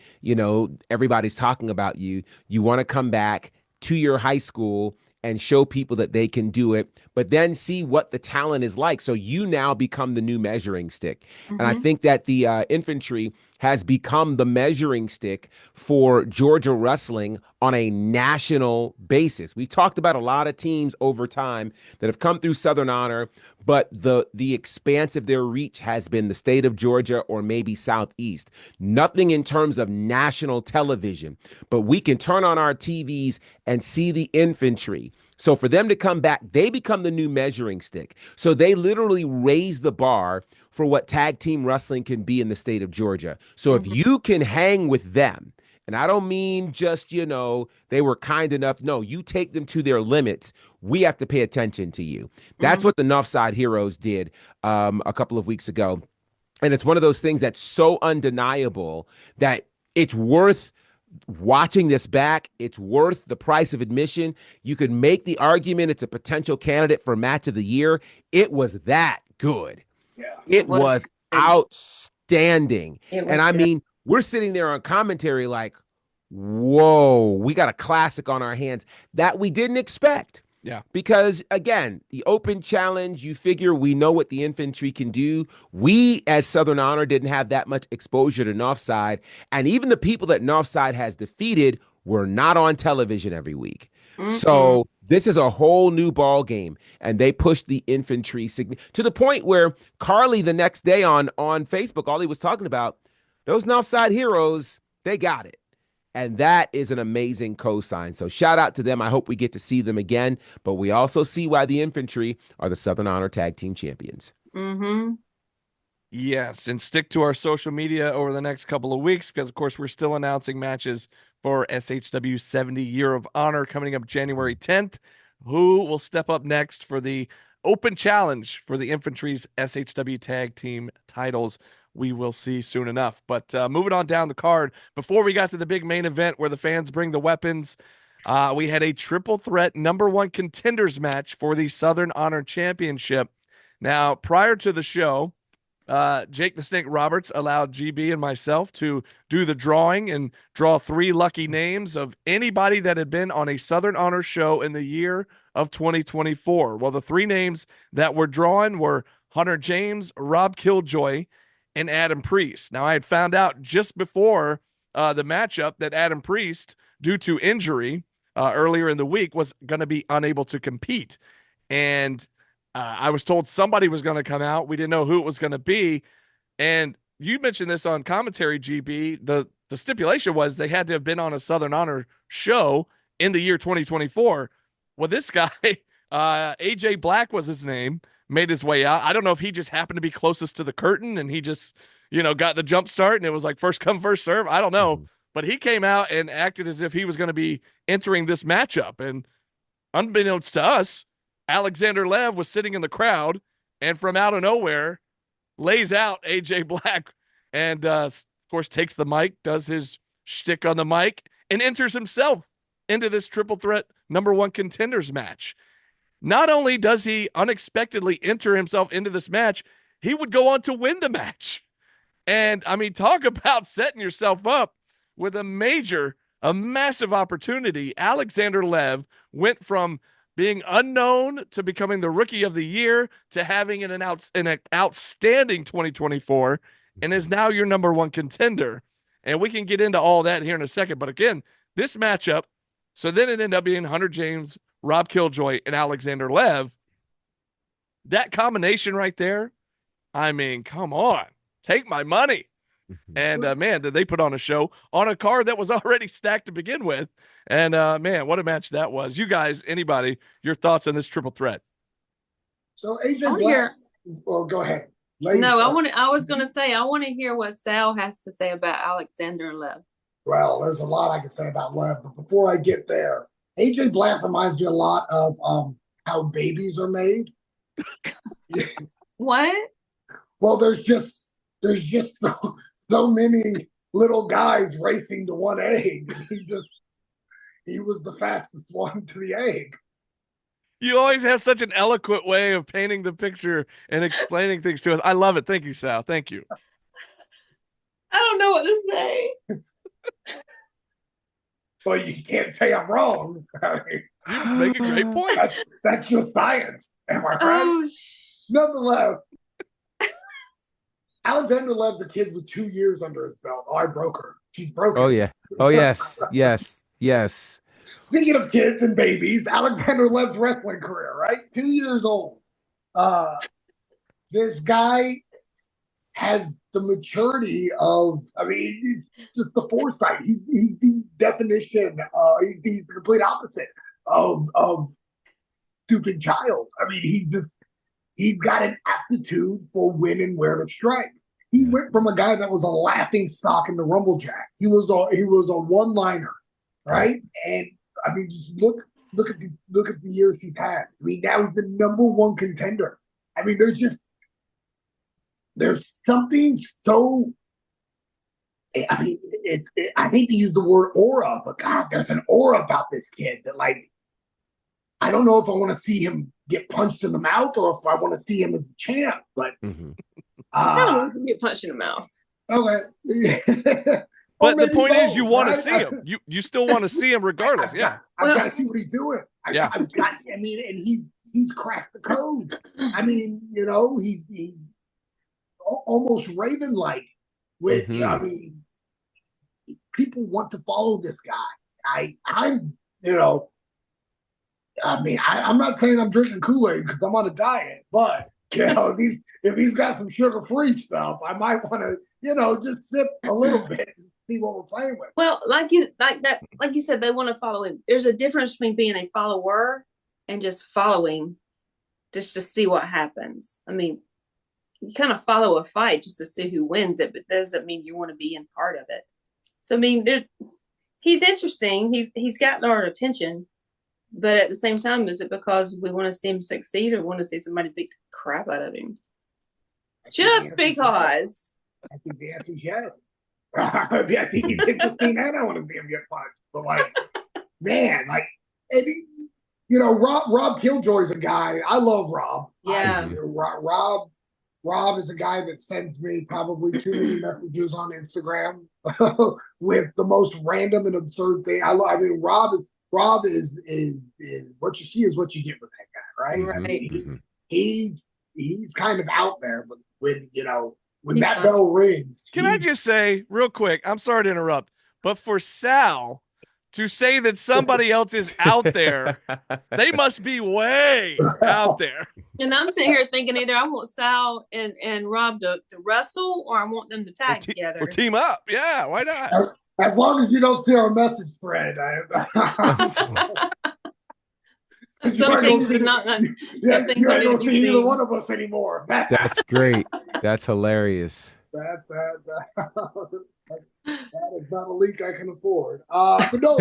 everybody's talking about you, you want to come back to your high school and show people that they can do it, but then see what the talent is like. So you now become the new measuring stick. Mm-hmm. And I think that the infantry has become the measuring stick for Georgia wrestling on a national basis. We've talked about a lot of teams over time that have come through Southern Honor, but the expanse of their reach has been the state of Georgia or maybe Southeast. Nothing in terms of national television, but we can turn on our TVs and see the infantry. So for them to come back, they become the new measuring stick. So they literally raise the bar for what tag team wrestling can be in the state of Georgia. So if you can hang with them And I don't mean just, they were kind enough. No, you take them to their limits. We have to pay attention to you. That's what the Northside Heroes did a couple of weeks ago. And it's one of those things that's so undeniable that it's worth watching this back. It's worth the price of admission. You could make the argument it's a potential candidate for match of the year. It was that good. Yeah. It was outstanding. And I mean, we're sitting there on commentary like, whoa, we got a classic on our hands that we didn't expect. Yeah. Because, again, the open challenge, you figure we know what the infantry can do. We, as Southern Honor, didn't have that much exposure to Northside. And even the people that Northside has defeated were not on television every week. So this is a whole new ball game. And they pushed the infantry to the point where Carly the next day on Facebook, all he was talking about, those Northside Heroes, they got it. And that is an amazing cosign. So shout out to them. I hope we get to see them again. But we also see why the infantry are the Southern Honor Tag Team Champions. Yes, and stick to our social media over the next couple of weeks because, of course, we're still announcing matches for SHW 70 Year of Honor coming up January 10th. Who will step up next for the open challenge for the infantry's SHW Tag Team titles? We will see soon enough. But moving on down the card, before we got to the big main event where the fans bring the weapons, we had a triple threat #1 contenders match for the Southern Honor Championship. Now, prior to the show, Jake the Snake Roberts allowed GB and myself to do the drawing and draw 3 lucky names of anybody that had been on a Southern Honor show in the year of 2024. Well, the 3 names that were drawn were Hunter James, Rob Killjoy, and Adam Priest. Now, I had found out just before the matchup that Adam Priest, due to injury earlier in the week, was going to be unable to compete. And I was told somebody was going to come out. We didn't know who it was going to be. And you mentioned this on commentary, GB. The stipulation was they had to have been on a Southern Honor show in the year 2024. Well, this guy, AJ Black was his name, made his way out. I don't know if he just happened to be closest to the curtain and he just, got the jump start and it was like first come, first serve. I don't know. But he came out and acted as if he was going to be entering this matchup. And unbeknownst to us, Alexander Lev was sitting in the crowd and from out of nowhere lays out AJ Black and, of course, takes the mic, does his shtick on the mic, and enters himself into this triple threat #1 contenders match. Not only does he unexpectedly enter himself into this match, he would go on to win the match. And, I mean, talk about setting yourself up with a massive opportunity. Alexander Lev went from being unknown to becoming the Rookie of the Year to having an outstanding 2024 and is now your #1 contender. And we can get into all that here in a second. But, again, this matchup, so then it ended up being Hunter James, Rob Killjoy, and Alexander Lev. That combination right there, I mean, come on. Take my money. And, man, did they put on a show on a card that was already stacked to begin with. And, man, what a match that was. You guys, anybody, your thoughts on this triple threat? So, AJ Black, well, go ahead. Ladies no, first. I was going to say, I want to hear what Sal has to say about Alexander Lev. Well, there's a lot I could say about Lev, but before I get there, AJ Black reminds me a lot of how babies are made. What? Well, there's just so many little guys racing to one egg. He was the fastest one to the egg. You always have such an eloquent way of painting the picture and explaining things to us. I love it. Thank you, Sal. Thank you. I don't know what to say. Well, you can't say I'm wrong. You make a great point. That's just science. Am I right? Nonetheless, Alexander Lev's a kid with 2 years under his belt. Oh, I broke her. She's broken. Oh, yeah. Oh, yes. Yes. Speaking of kids and babies, Alexander Lev's wrestling career, right? 2 years old. This guy has the maturity of, just the foresight. He's the definition. He's the complete opposite of stupid child. He's got an aptitude for when and where to strike. He went from a guy that was a laughing stock in the Rumble Jack. He was a one-liner, right? And I mean, just look at the years he's had. I mean, now he's the #1 contender. I mean, there's something so. I mean, I hate to use the word aura, but God, there's an aura about this kid that, like, I don't know if I want to see him get punched in the mouth or if I want to see him as a champ. But I kind of want to get punched in the mouth. Okay. But the point is, you want to see him. You still want to see him regardless. I've got to see what he's doing. I've got. I mean, and he's cracked the code. I mean, you know, he's almost Raven-like. With I mean, people want to follow this guy. I'm you know. I mean, I'm not saying I'm drinking Kool-Aid because I'm on a diet, but you know, if he's got some sugar-free stuff, I might want to, you know, just sip a little bit to see what we're playing with. Well, like you said, they want to follow him. There's a difference between being a follower and just following, just to see what happens. I mean, you kind of follow a fight just to see who wins it, but that doesn't mean you want to be in part of it. So I mean, he's interesting. He's gotten our attention. But at the same time, is it because we want to see him succeed or want to see somebody beat the crap out of him? Just because. I think the answer is yes. I think he's interesting and I want to see him get punched. But, like, man, like, you know, Rob Killjoy's a guy. I love Rob. Yeah. Rob is a guy that sends me probably too many messages on Instagram with the most random and absurd thing. I mean, Rob is what you see is what you get with that guy, right? Right. I mean, he's kind of out there, but when that bell rings. Can I just say real quick? I'm sorry to interrupt, but for Sal to say that somebody else is out there, they must be way out there. And I'm sitting here thinking either I want Sal and Rob to wrestle, or I want them to tag together or team up. Yeah, why not? As long as you don't see our message thread. Some things are not. You ain't gonna see either one of us anymore. That's great. That's hilarious. That is not a leak I can afford. But no,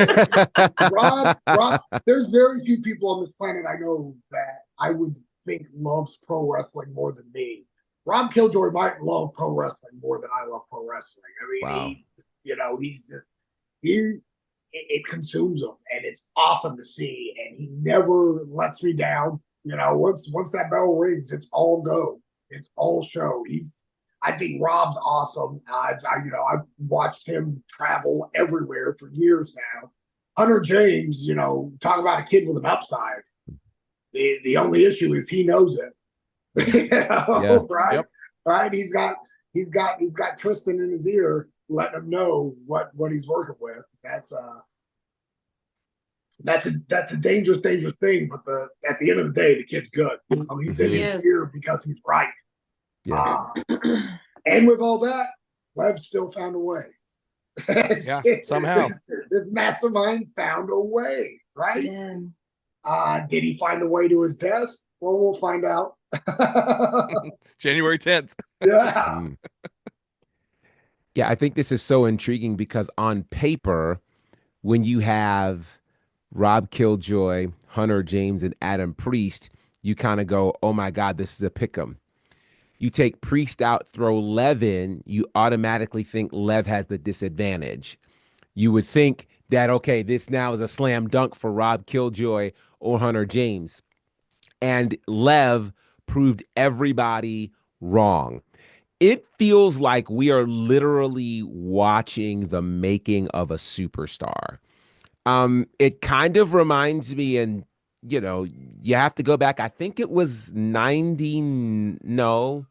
Rob, there's very few people on this planet I know that I would think loves pro wrestling more than me. Rob Killjoy might love pro wrestling more than I love pro wrestling. I mean, wow. It consumes him, and it's awesome to see. And he never lets me down. You know, once that bell rings, it's all go. It's all show. I think Rob's awesome. I've watched him travel everywhere for years now. Hunter James, you know, talk about a kid with an upside. The only issue is he knows it. You know, right? Yep. Right? He's got Tristan in his ear, letting him know what he's working with. That's a dangerous thing. But at the end of the day, the kid's good. He's in his ear because he's right. Yeah. And with all that, Lev still found a way. Yeah, somehow. This mastermind found a way, right? Yeah. Did he find a way to his death? Well, we'll find out. January 10th. Yeah. Yeah, I think this is so intriguing because on paper, when you have Rob Killjoy, Hunter James, and Adam Priest, you kind of go, oh my God, this is a pick'em. You take Priest out, throw Lev in, you automatically think Lev has the disadvantage. You would think that, okay, this now is a slam dunk for Rob Killjoy or Hunter James. And Lev proved everybody wrong. It feels like we are literally watching the making of a superstar. It kind of reminds me, and you know, you have to go back. I think it was 90, no,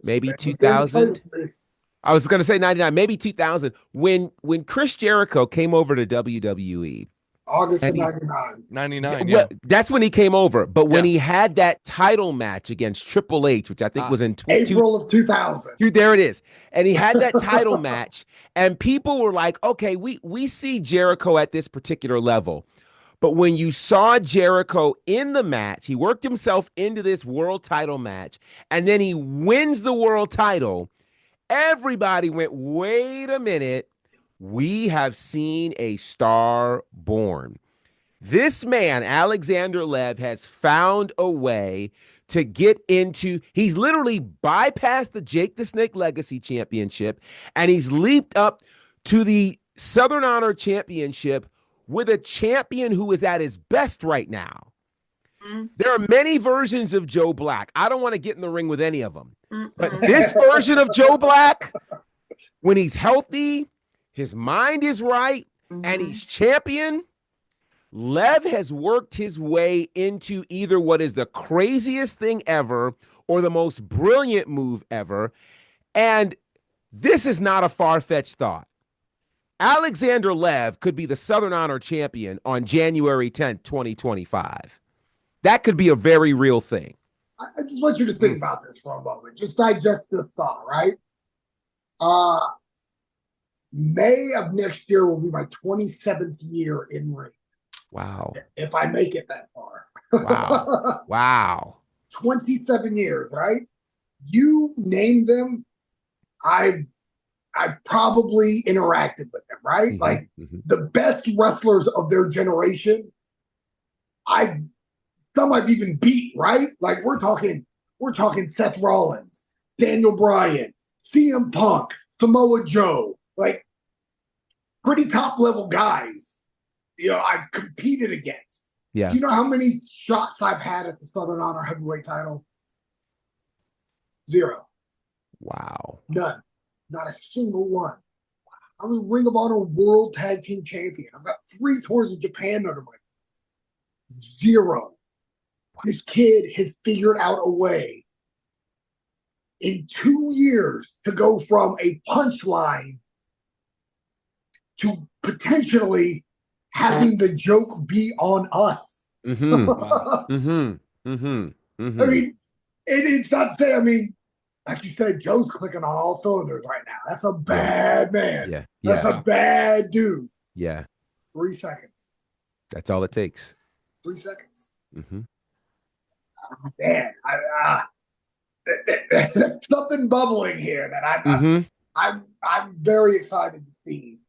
maybe 2000. I was going to say 99, maybe 2000. When Chris Jericho came over to WWE. August of 99. 99, yeah. Well, that's when he came over. But when he had that title match against Triple H, which I think was in April of 2000. There it is. And he had that title match, and people were like, okay, we see Jericho at this particular level. But when you saw Jericho in the match, he worked himself into this world title match, and then he wins the world title, everybody went, wait a minute. We have seen a star born. This man, Alexander Lev, has found a way to get into, he's literally bypassed the Jake the Snake Legacy Championship, and he's leaped up to the Southern Honor Championship with a champion who is at his best right now. There are many versions of Joe Black. I don't want to get in the ring with any of them. But this version of Joe Black, when he's healthy, his mind is right, and he's champion, Lev has worked his way into either what is the craziest thing ever or the most brilliant move ever. And this is not a far-fetched thought. Alexander Lev could be the Southern Honor champion on January 10th, 2025. That could be a very real thing. I just want you to think about this for a moment. Just digest this thought, right? May of next year will be my 27th year in ring. Wow. If I make it that far. Wow. Wow. 27 years, right? You name them, I've probably interacted with them, right? Like the best wrestlers of their generation, some I've even beat, right? Like we're talking Seth Rollins, Daniel Bryan, CM Punk, Samoa Joe, like pretty top level guys. I've competed against. Yeah. Do you know how many shots I've had at the Southern Honor heavyweight title? 0. Wow. None. Not a single one. I was Ring of Honor World Tag Team Champion. I've got 3 tours of Japan under my belt. 0. This kid has figured out a way in 2 years to go from a punchline to potentially having the joke be on us. I mean, it's not to say, I mean, like you said, Joe's clicking on all cylinders right now. That's a bad man. Yeah. That's a bad dude. Yeah. 3 seconds. That's all it takes. 3 seconds. Mm-hmm. Man, there's something bubbling here that I'm very excited to see.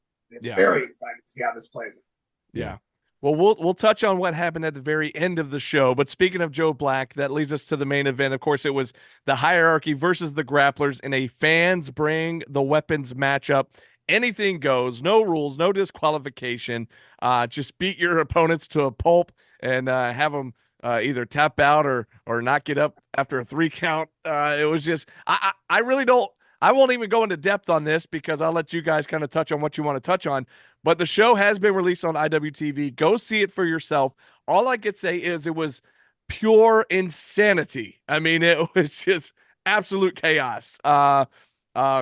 Very excited to see how this plays out. Yeah. Well, we'll touch on what happened at the very end of the show. But speaking of Joe Black, that leads us to the main event. Of course, it was the Hierarchy versus the Grapplers in a fans bring the weapons matchup. Anything goes, no rules, no disqualification. Just beat your opponents to a pulp and have them either tap out or not get up after a 3 count. It was just, I really don't. I won't even go into depth on this because I'll let you guys kind of touch on what you want to touch on. But the show has been released on IWTV. Go see it for yourself. All I could say is it was pure insanity. I mean, it was just absolute chaos. Of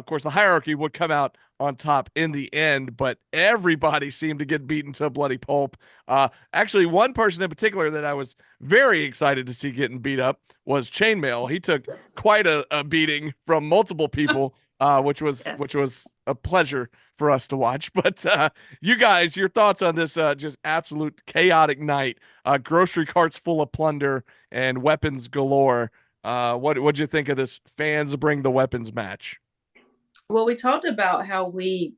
course, the Hierarchy would come out on top in the end, but everybody seemed to get beaten to a bloody pulp. Actually, one person in particular that I was very excited to see getting beat up was Chainmail. He took quite a beating from multiple people, which was a pleasure for us to watch. But you guys, your thoughts on this just absolute chaotic night, grocery carts full of plunder and weapons galore. What'd you think of this fans bring the weapons match? Well, we talked about how we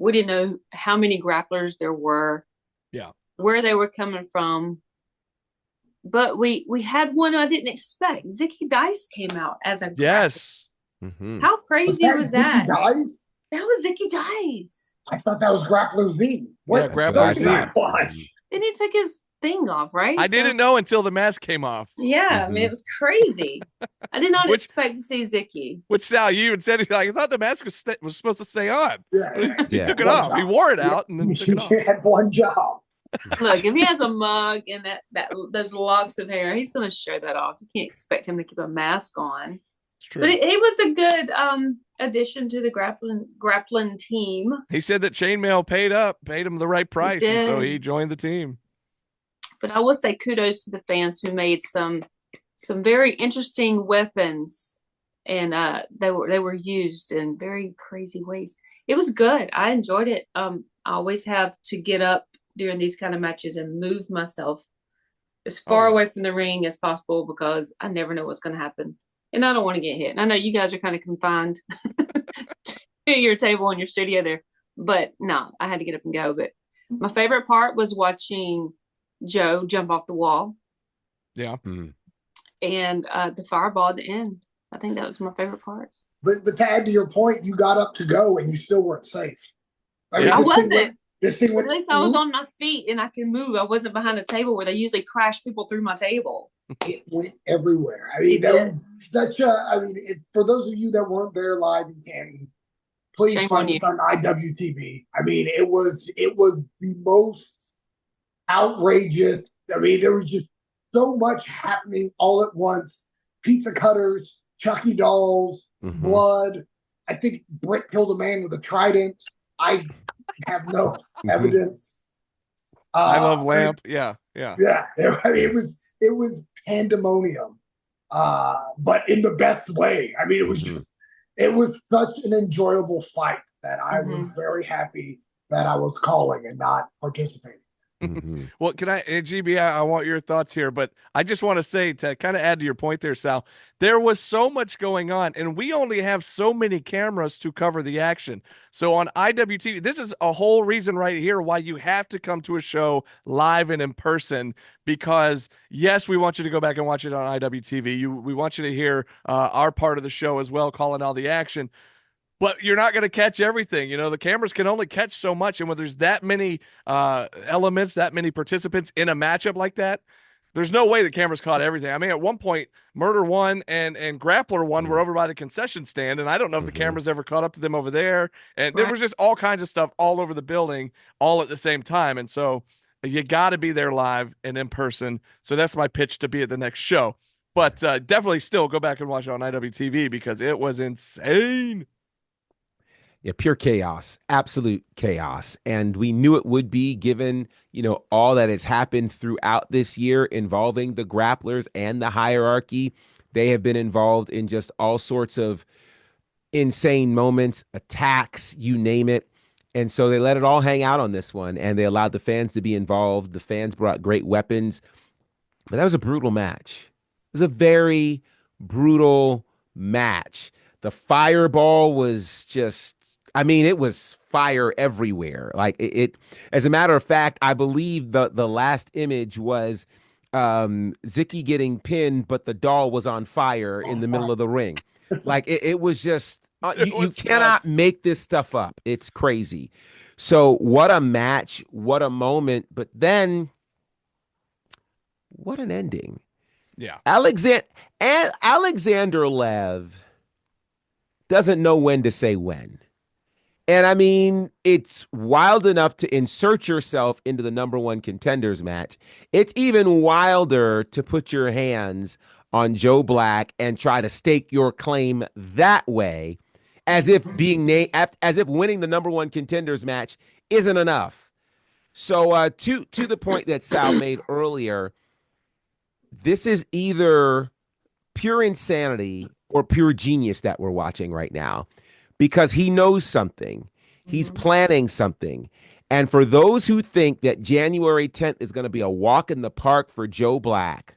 didn't know how many grapplers there were, where they were coming from, but we had one I didn't expect. Zicky Dice came out as a yes. How crazy was that? Dice? That was Zicky Dice. I thought that was Grappler Z. Yeah, Grappler Z. Then he took his thing off, right? I didn't know until the mask came off. Yeah, I mean, it was crazy. I did not expect to see Zicky. Which, Sal, you even said, like, I thought the mask was supposed to stay on. He took it One off. job. He wore it out and then took it off. He had one job. Look, if he has a mug and those locks of hair, he's going to show that off. You can't expect him to keep a mask on. It's true. But he was a good addition to the grappling team. He said that Chainmail paid him the right price, and so he joined the team. But I will say kudos to the fans who made some very interesting weapons, and they were used in very crazy ways. It was good. I enjoyed it. I always have to get up during these kind of matches and move myself as far away from the ring as possible because I never know what's going to happen. And I don't want to get hit. And I know you guys are kind of confined your table in your studio there. But no, I had to get up and go. But my favorite part was watching Joe jump off the wall. Yeah. And the fireball at the end. I think that was my favorite part. But to add to your point, you got up to go and you still weren't safe. I mean, I wasn't. This thing went. At least I was on my feet and I could move. I wasn't behind a table where they usually crash people through my table. It went everywhere. I mean, that was such a. I mean, for those of you that weren't there live in Canton, please find us on IWTV. I mean, it was the most outrageous. I mean, there was just so much happening all at once. Pizza cutters, Chucky dolls, blood. I think Britt killed a man with a trident. I have no evidence. I love Lamp. Yeah. I mean, it was pandemonium, but in the best way. I mean, it was such an enjoyable fight that I was very happy that I was calling and not participating. Well, can I, GB, I want your thoughts here, but I just want to say, to kind of add to your point there, Sal, there was so much going on, and we only have so many cameras to cover the action. So on IWTV, this is a whole reason right here why you have to come to a show live and in person, because yes, we want you to go back and watch it on IWTV. We want you to hear our part of the show as well, calling all the action. But you're not going to catch everything. You know, the cameras can only catch so much. And when there's that many elements, that many participants in a matchup like that, there's no way the cameras caught everything. I mean, at one point, Murder 1 and Grappler 1 were over by the concession stand, and I don't know if the cameras ever caught up to them over there. And there was just all kinds of stuff all over the building all at the same time. And so you got to be there live and in person. So that's my pitch to be at the next show. But definitely still go back and watch it on IWTV because it was insane. Yeah, pure chaos, absolute chaos. And we knew it would be given, you know, all that has happened throughout this year involving the grapplers and the hierarchy. They have been involved in just all sorts of insane moments, attacks, you name it. And so they let it all hang out on this one, and they allowed the fans to be involved. The fans brought great weapons. But that was a brutal match. It was a very brutal match. The fireball was just, I mean, it was fire everywhere. Like it as a matter of fact, I believe the last image was Zicky getting pinned, but the doll was on fire in the middle of the ring. Like it was just, you cannot make this stuff up. It's crazy. So what a match, what a moment, but then what an ending. Yeah. Alexander Lev doesn't know when to say when. And I mean, it's wild enough to insert yourself into the number one contenders match. It's even wilder to put your hands on Joe Black and try to stake your claim that way, as if being as if winning the number one contenders match isn't enough. So to the point that Sal made earlier, this is either pure insanity or pure genius that we're watching right now. Because he knows something. He's planning something. And for those who think that January 10th is going to be a walk in the park for Joe Black,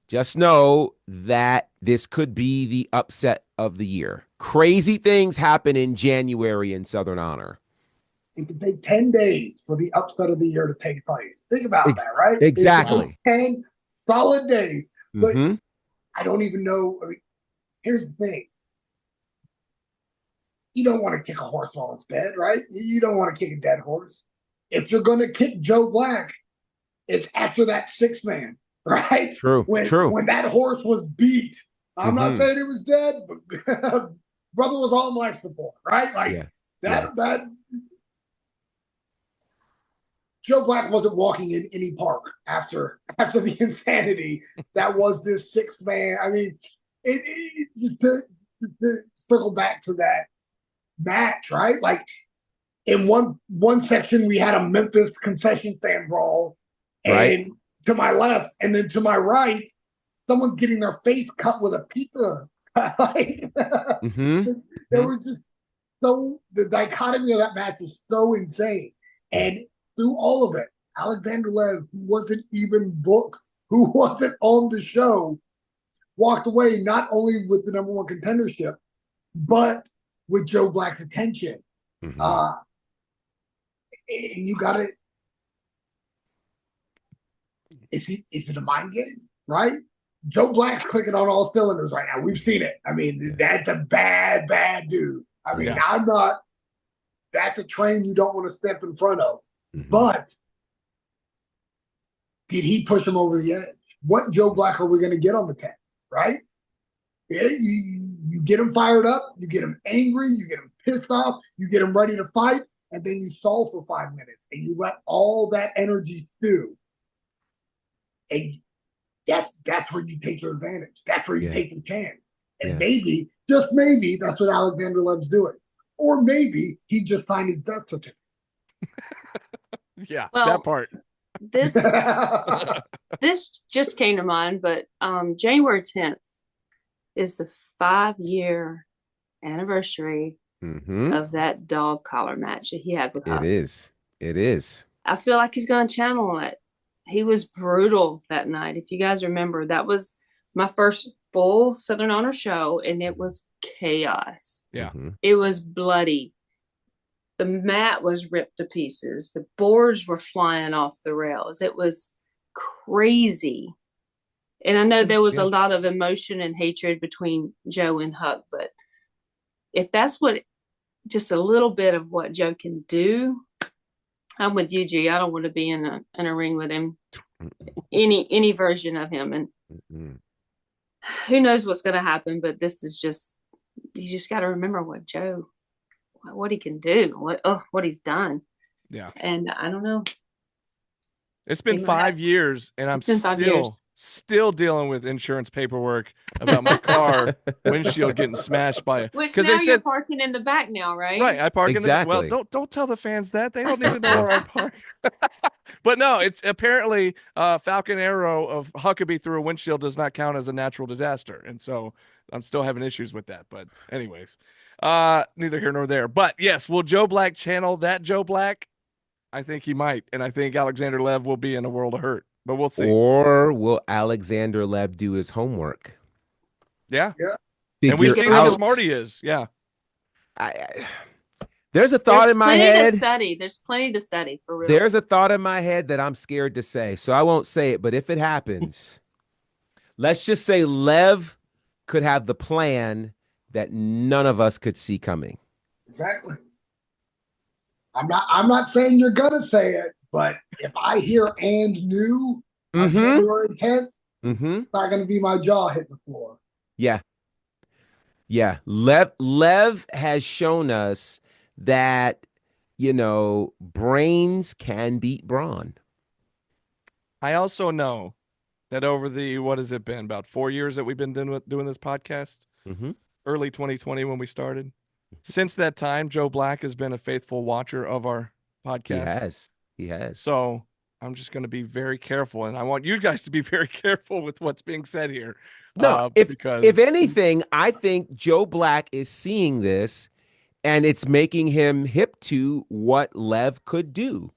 just know that this could be the upset of the year. Crazy things happen in January in Southern Honor. It could take 10 days for the upset of the year to take place. Think about that, right? Exactly. 10 solid days. But I don't even know. I mean, here's the thing. You don't want to kick a horse while it's dead, right? You don't want to kick a dead horse. If you're going to kick Joe Black, it's after that 6-man, right? True. When that horse was beat. I'm not saying it was dead, but brother was on life support, right? Like that. Joe Black wasn't walking in any park after the insanity that was this 6-man. I mean, it to circle back to that match, right? Like in one section we had a Memphis concession stand brawl, and to my left, and then to my right, someone's getting their face cut with a pizza. Like, there was just the dichotomy of that match is so insane. And through all of it, Alexander Lev, who wasn't even booked, who wasn't on the show, walked away not only with the number one contendership, but with Joe Black's attention. Mhm. And you got to, is it a mind game, right? Joe Black's clicking on all cylinders right now. We've seen it. I mean, that's a bad, bad dude. I mean, I'm not, that's a train you don't want to step in front of. But did he push him over the edge? What Joe Black are we going to get on the 10, right? Yeah, you get him fired up, you get him angry, you get him pissed off, you get him ready to fight, and then you stall for 5 minutes, and you let all that energy stew. And that's where you take your advantage. That's where you take your chance. And maybe, just maybe, that's what Alexander Lev's doing. Or maybe he just signed his death certificate. Well, that part. This just came to mind, but January 10th is the 5-year anniversary of that dog collar match that he had with Huck. It is. I feel like he's going to channel it. He was brutal that night. If you guys remember, that was my first full Southern Honor show, and it was chaos. Yeah. It was bloody. The mat was ripped to pieces. The boards were flying off the rails. It was crazy. And I know there was a lot of emotion and hatred between Joe and Huck, but if that's what, just a little bit of what Joe can do, I'm with you, G. I don't want to be in a ring with him, any version of him. And who knows what's going to happen, but this is just, you just got to remember what he can do, what he's done. Yeah. And I don't know. It's been 5 years, and I'm still dealing with insurance paperwork about my car windshield getting smashed by it. Which now you're parking in the back now, right? Right, I park in the well. Don't tell the fans that. They don't need to know where I park. But no, it's apparently Falcon Arrow of Huckabee through a windshield does not count as a natural disaster, and so I'm still having issues with that. But anyways, neither here nor there. But yes, will Joe Black channel that Joe Black? I think he might, and I think Alexander Lev will be in a world of hurt, but we'll see. Or will Alexander Lev do his homework? Yeah. And we've seen how smart he is. Yeah. There's a thought in my head. There's plenty to study, for real. There's a thought in my head that I'm scared to say, so I won't say it. But if it happens, let's just say Lev could have the plan that none of us could see coming. Exactly. I'm not saying you're gonna say it, but if I hear "and new" on January 10th, it's not gonna be my jaw hitting the floor. Yeah. Lev has shown us that, brains can beat brawn. I also know that over the, what has it been, about 4 years that we've been doing this podcast? Early 2020 when we started. Since that time, Joe Black has been a faithful watcher of our podcast. He has. So I'm just going to be very careful, and I want you guys to be very careful with what's being said here. No, if anything, I think Joe Black is seeing this, and it's making him hip to what Lev could do.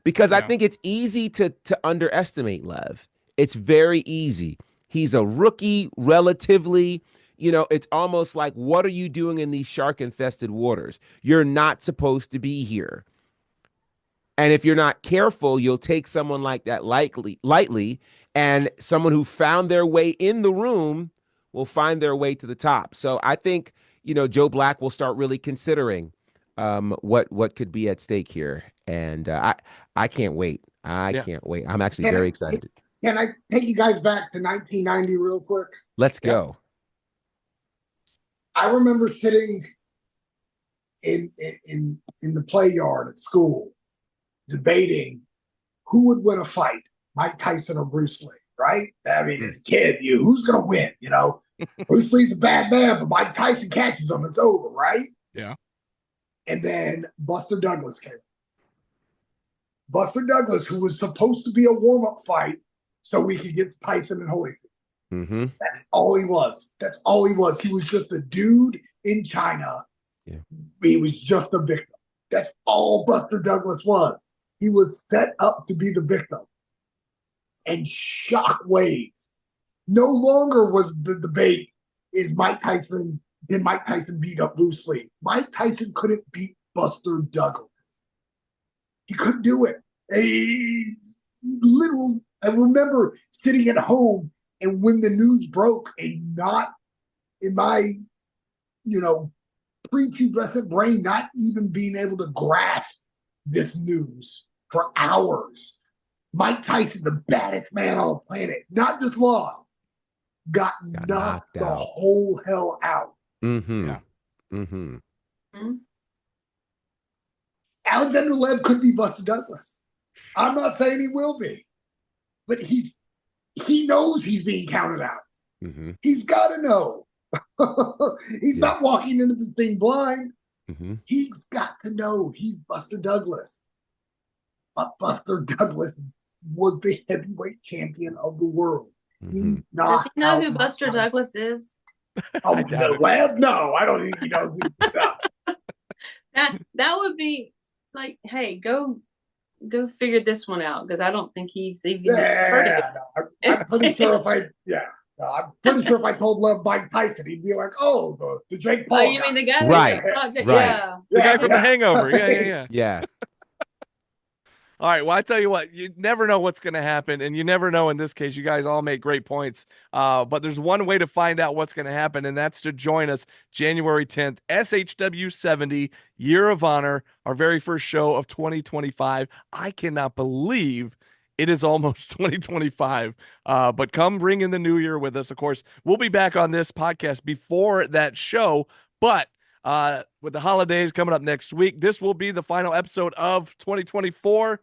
Because I think it's easy to underestimate Lev. It's very easy. He's a rookie, relatively. It's almost like, what are you doing in these shark-infested waters? You're not supposed to be here. And if you're not careful, you'll take someone like that lightly, and someone who found their way in the room will find their way to the top. So I think, Joe Black will start really considering what could be at stake here. And I can't wait. I can't wait. I'm actually very excited. Can I take you guys back to 1990 real quick? Let's go. I remember sitting in the play yard at school debating who would win a fight, Mike Tyson or Bruce Lee, right? I mean, as a kid, who's going to win, Bruce Lee's a bad man, but Mike Tyson catches him, it's over, right? Yeah. And then Buster Douglas came. Buster Douglas, who was supposed to be a warm-up fight so we could get Tyson and Holyfield. That's all he was. He was just a dude in China. Yeah. He was just a victim. That's all Buster Douglas was. He was set up to be the victim. And shockwaves. No longer was the debate, is Mike Tyson can Mike Tyson beat up Bruce Lee? Mike Tyson couldn't beat Buster Douglas. He couldn't do it. I remember sitting at home, and when the news broke, and not in my, prepubescent brain, not even being able to grasp this news for hours. Mike Tyson, the baddest man on the planet, not just lost, got knocked the whole hell out. Mm-hmm. Yeah. Mm-hmm. Mm-hmm. Alexander Lev could be Buster Douglas. I'm not saying he will be, but he knows he's being counted out. Mm-hmm. He's got to know. He's not walking into the thing blind. Mm-hmm. He's got to know he's Buster Douglas. But Buster Douglas was the heavyweight champion of the world. Mm-hmm. Does he know who Buster Douglas is? Oh, no, Lev? No, I don't think he knows. That would be like, hey, go figure this one out, because I don't think he's even heard of it. I'm pretty sure I'm pretty sure if I told Lev Mike Tyson, he'd be like, "Oh, the Jake Paul." Oh, you mean the guy? Right. Project, right. Yeah. The guy from The Hangover. Yeah. Yeah. All right. Well, I tell you what, you never know what's going to happen, and you never know in this case. You guys all make great points. But there's one way to find out what's going to happen, and that's to join us January 10th, SHW 70, Year of Honor, our very first show of 2025. I cannot believe it is almost 2025. But come ring in the new year with us. Of course, we'll be back on this podcast before that show, but with the holidays coming up next week, this will be the final episode of 2024.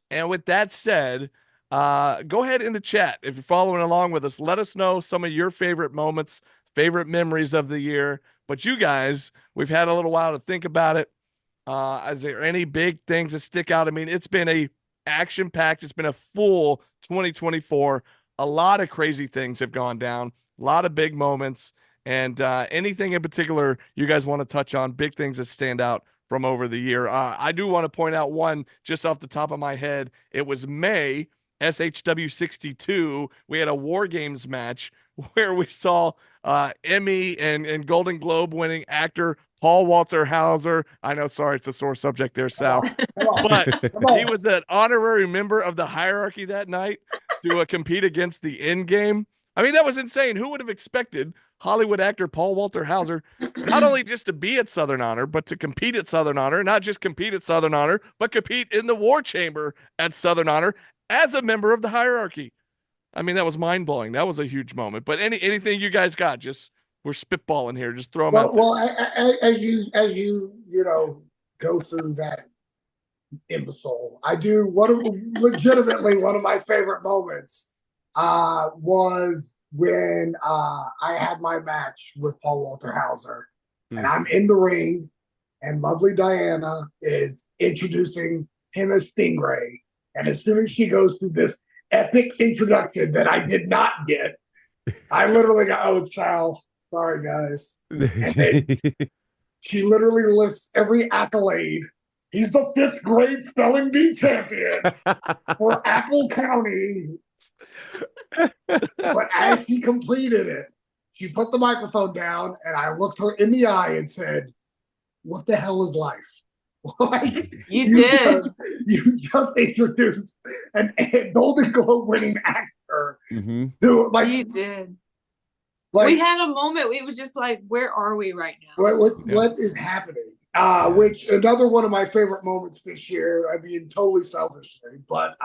And with that said, go ahead in the chat. If you're following along with us, let us know some of your favorite moments, favorite memories of the year. But you guys, we've had a little while to think about it. Is there any big things that stick out? I mean, it's been a action-packed, it's been a full 2024. A lot of crazy things have gone down, a lot of big moments. And anything in particular you guys want to touch on, big things that stand out from over the year? I do want to point out one just off the top of my head. It was May, SHW62. We had a War Games match where we saw Emmy and Golden Globe winning actor Paul Walter Hauser. I know, sorry, it's a sore subject there, Sal. But he was an honorary member of the hierarchy that night to compete against the end game. I mean, that was insane. Who would have expected Hollywood actor Paul Walter Hauser not only just to be at Southern Honor, but to compete at Southern Honor, not just compete at Southern Honor, but compete in the War Chamber at Southern Honor as a member of the hierarchy? I mean, that was mind-blowing. That was a huge moment. But anything you guys got, just we're spitballing here. Just throw them out there. Well, as you go through that imbecile, I do legitimately one of my favorite moments was when I had my match with Paul Walter Hauser, and I'm in the ring, and lovely Diana is introducing him as Stingray, and as soon as she goes through this epic introduction that I did not get, I literally got, "Oh, child, sorry guys," and then she literally lists every accolade. He's the 5th grade spelling bee champion for Apple County. But as she completed it, she put the microphone down, and I looked her in the eye and said, "What the hell is life?" Like, you did. You just introduced a Golden Globe winning actor. Mm-hmm. You did. Like, we had a moment. It was just like, where are we right now? What is happening? Which another one of my favorite moments this year. I mean, totally selfishly, but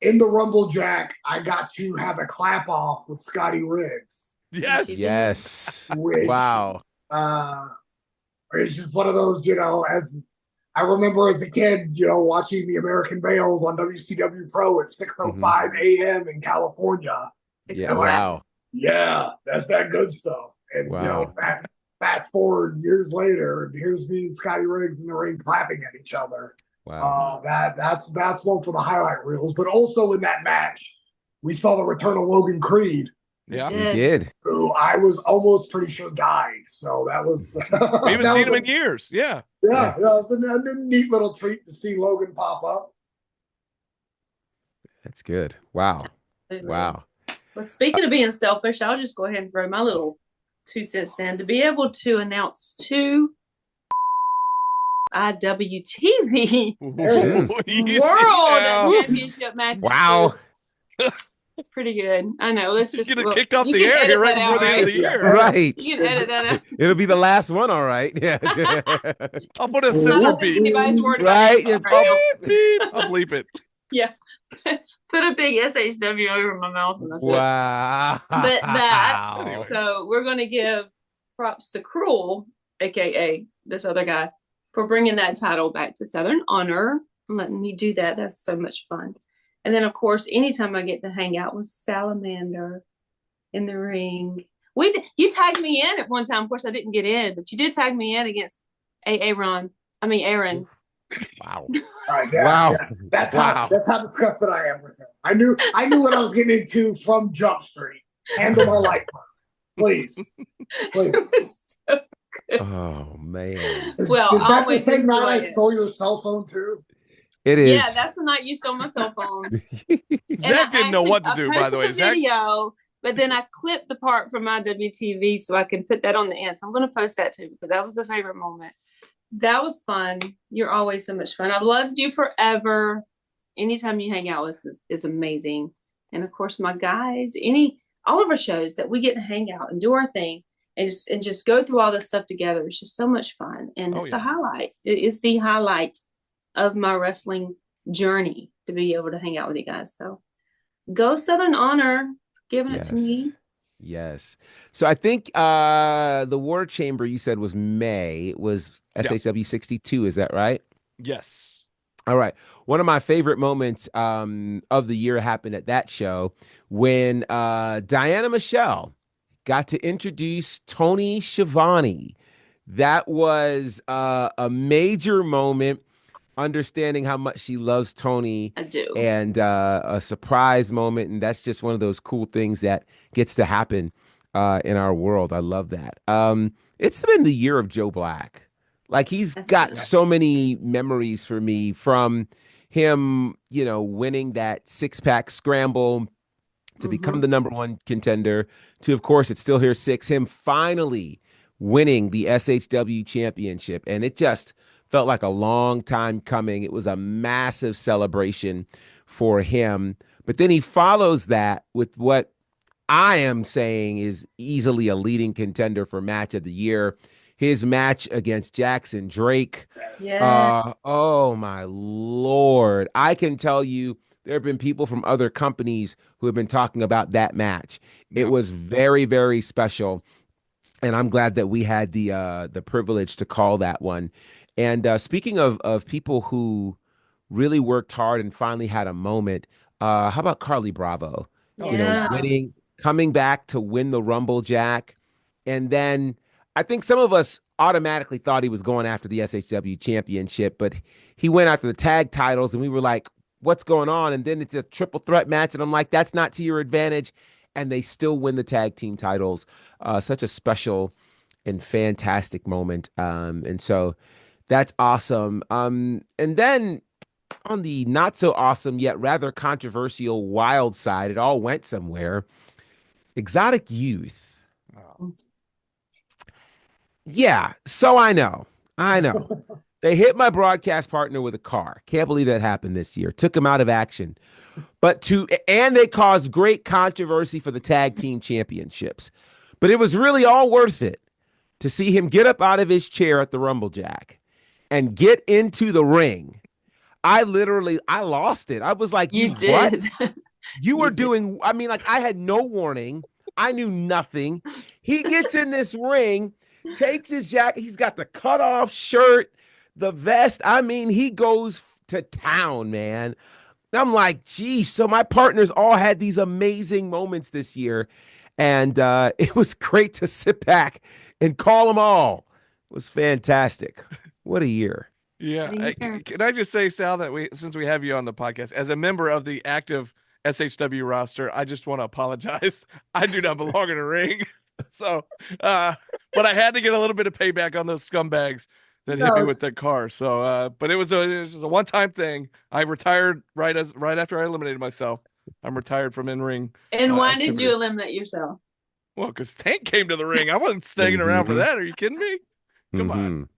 in the Rumble Jack, I got to have a clap off with Scotty Riggs. Yes. Which, wow. It's just one of those, as I remember as a kid, watching the American Males on WCW Pro at 6:05 a.m. in California. Yeah. Wow. Yeah, that's that good stuff. And fast forward years later, and here's me and Scotty Riggs in the ring clapping at each other. Wow. That's one for the highlight reels. But also in that match, we saw the return of Logan Creed. Yeah, we did. Who I was almost pretty sure died. So that was. We haven't seen him in years. Yeah. Yeah, it was a neat little treat to see Logan pop up. That's good. Wow. Wow. Well, speaking of being selfish, I'll just go ahead and throw my little 2 cents in, to be able to announce 2 IWTV World Championship matches. Wow. Pretty good. I know. Let's just get it kicked off the air here right before the end of the year. Right. You can edit that out. It'll be the last one, all right. Yeah. I'll put a censor beep. Anybody's worried Right. about Beep, beep. I'll bleep it. Yeah. Put a big SHW over my mouth and that's it. Wow. But that, so we're going to give props to Cruel, aka this other guy, for bringing that title back to Southern Honor and letting me do that. That's so much fun. And then, of course, anytime I get to hang out with Salamander in the ring, you tagged me in at one time. Of course, I didn't get in, but you did tag me in against Aaron. Wow. Wow. Yeah. That's how disgusted I am with him. I knew what I was getting into from Jump Street. Handle my life, please. Oh man. Well, is that the same night I stole your cell phone too? It is. Yeah, that's the night you stole my cell phone. Zach didn't know what to do, by the way. Video, but then I clipped the part from my WTV so I can put that on the end. So I'm going to post that too because that was a favorite moment. That was fun. You're always so much fun. I've loved you forever. Anytime you hang out with us is amazing. And of course, my guys, all of our shows that we get to hang out and do our thing and just go through all this stuff together. It's just so much fun. And it's the highlight. It is the highlight of my wrestling journey to be able to hang out with you guys. So go Southern Honor, giving it to me. Yes. So I think the War Chamber you said was May. It was SHW62. Is that right? Yes. All right. One of my favorite moments of the year happened at that show when Diana Michelle got to introduce Tony Schiavone. That was a major moment. Understanding how much she loves Tony. I do. And a surprise moment. And that's just one of those cool things that gets to happen in our world. I love that. It's been the year of Joe Black. Like he's got so many memories for me from him, winning that 6-pack scramble to become the #1 contender to, of course, it's still here 6, him finally winning the SHW championship. And it just felt like a long time coming. It was a massive celebration for him. But then he follows that with what I am saying is easily a leading contender for match of the year. His match against Jackson Drake. Yeah. Oh, my Lord. I can tell you there have been people from other companies who have been talking about that match. It was very, very special. And I'm glad that we had the privilege to call that one. And speaking of people who really worked hard and finally had a moment, how about Carly Bravo? Yeah. Coming back to win the Rumble Jack. And then I think some of us automatically thought he was going after the SHW championship, but he went after the tag titles and we were like, what's going on? And then it's a triple threat match. And I'm like, that's not to your advantage. And they still win the tag team titles. Such a special and fantastic moment. And so that's awesome. And then on the not so awesome yet rather controversial wild side, it all went somewhere. Exotic Youth. Oh. Yeah, so I know. They hit my broadcast partner with a car. Can't believe that happened this year. Took him out of action. And they caused great controversy for the tag team championships. But it was really all worth it to see him get up out of his chair at the Rumble Jack and get into the ring. I lost it. I was like, you did. What? You were doing, I had no warning. I knew nothing. He gets in this ring, takes his jacket. He's got the cutoff shirt, the vest. He goes to town, man. I'm like, geez. So my partners all had these amazing moments this year. And it was great to sit back and call them all. It was fantastic. What a year. Yeah. Can I just say, Sal, that since we have you on the podcast, as a member of the active SHW roster, I just want to apologize. I do not belong in a ring. So, but I had to get a little bit of payback on those scumbags that hit me with that car. So, but it was just a one-time thing. I retired right after I eliminated myself. I'm retired from in-ring. And why did you eliminate yourself? Well, because Tank came to the ring. I wasn't staying around for that. Are you kidding me? Come on.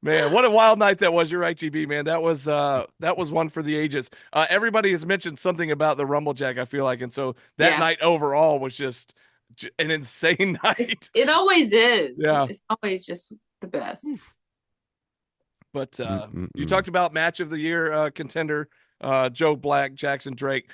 Man, what a wild night that was. You're right, GB, man. That was one for the ages. Everybody has mentioned something about the Rumble Jack, I feel like. And so that night overall was just an insane night. It always is. Yeah. It's always just the best. Oof. But you talked about match of the year contender, Joe Black, Jackson Drake.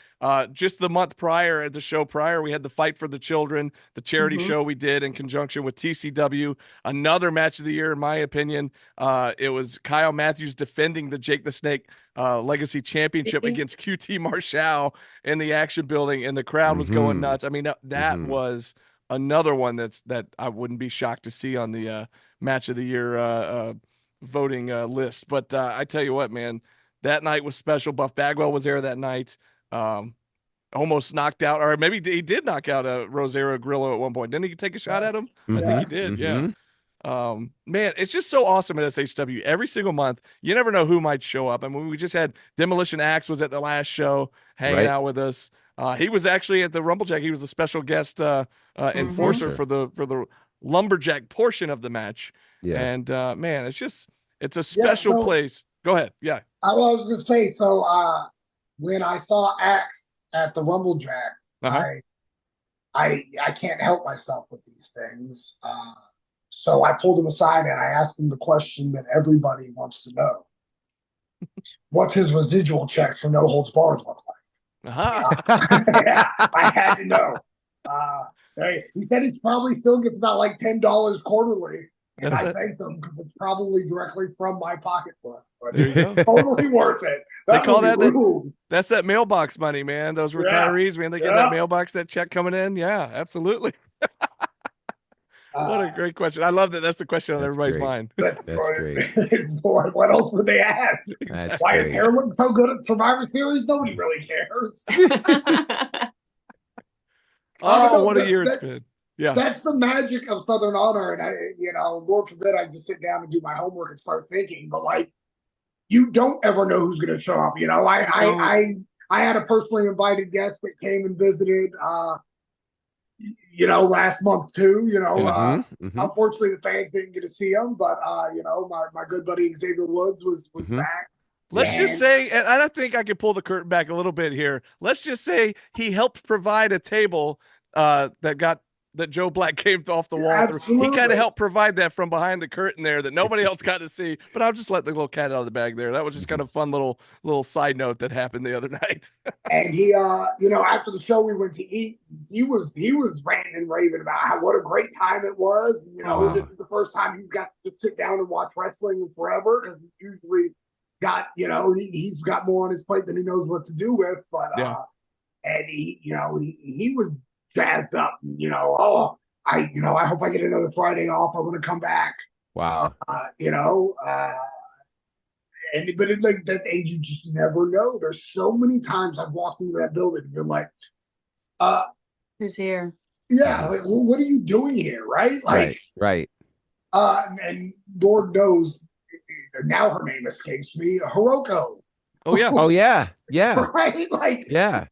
Just the month prior, at the show prior, we had the Fight for the Children, the charity show we did in conjunction with TCW. Another match of the year, in my opinion. It was Kyle Matthews defending the Jake the Snake Legacy Championship against QT Marshall in the Action Building, and the crowd was going nuts. I mean, that was another one that I wouldn't be shocked to see on the match of the year voting list. But I tell you what, man, that night was special. Buff Bagwell was there that night. Almost knocked out, or maybe he did knock out Rosario Grillo at one point. Didn't he take a shot at him? I think he did. Yeah. Man, it's just so awesome at SHW. Every single month, you never know who might show up. I mean, we just had Demolition Axe was at the last show hanging out with us. He was actually at the Rumblejack. He was a special guest enforcer for the lumberjack portion of the match. Yeah. And man, it's a special place. Go ahead. Yeah. I was going to say, so when I saw Axe at the Rumblejack, I can't help myself with these things. So I pulled him aside and I asked him the question that everybody wants to know. What's his residual check for No Holds Barred look like? Yeah, I had to know. He said he probably still gets about like $10 quarterly. And I thanked them because it's probably directly from my pocketbook. But there you go. Totally worth it. They call that's that mailbox money, man. Those retirees, man, they get that mailbox, that check coming in. Yeah, absolutely. What a great question. I love that. That's the question on everybody's mind. That's great. What else would they ask? Why is Hair look so good at Survivor Series? Nobody really cares. What a year it's been. Yeah, that's the magic of Southern Honor, and Lord forbid I just sit down and do my homework and start thinking. But like, you don't ever know who's going to show up. I had a personally invited guest that came and visited. Last month too. Unfortunately, the fans didn't get to see him, but my good buddy Xavier Woods was back. Let's just say, and I think I can pull the curtain back a little bit here. Let's just say he helped provide a table that Joe Black came off the wall. Absolutely. He kind of helped provide that from behind the curtain there that nobody else got to see. But I'll just let the little cat out of the bag there. That was just kind of fun little side note that happened the other night. And he, after the show we went to eat, he was ranting and raving about what a great time it was. This is the first time he's got to sit down and watch wrestling in forever, because he usually got, he's got more on his plate than he knows what to do with. But and he was jazzed up, I hope I get another Friday off. I want to come back. Wow. But it's like that, and you just never know. There's so many times I've walked into that building and been like, who's here? Yeah, like, well, what are you doing here, right? Like, right. And Lord knows, now her name escapes me, Hiroko. Oh yeah. Oh yeah. Yeah. Right? Like, yeah.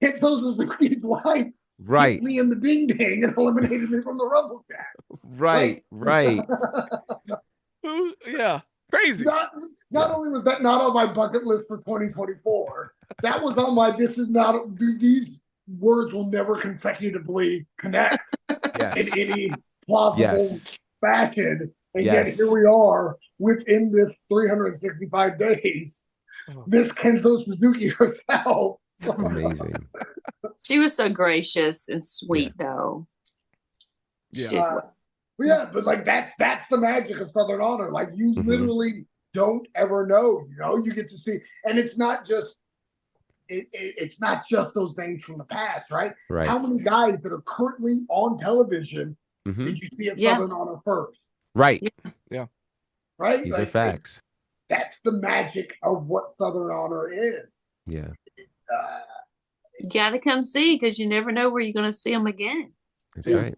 Hitsos Suzuki's wife. Right. Me in the ding ding and eliminated me from the Rumble Jack. Right. Right. Yeah. Crazy. Not only was that not on my bucket list for 2024, that was on my these words will never consecutively connect in any plausible fashion. And yet here we are within this 365 days. Miss Kenzo Suzuki herself. Amazing. She was so gracious and sweet, though. Yeah. But like that's the magic of Southern Honor. Like, you literally don't ever know. You get to see, and it's not just it's not just those names from the past, right? Right. How many guys that are currently on television did you see at Southern Honor first? Right. Yeah. Right. These are facts. That's the magic of what Southern Honor is. Yeah. You gotta come see, because you never know where you're gonna see them again. That's right.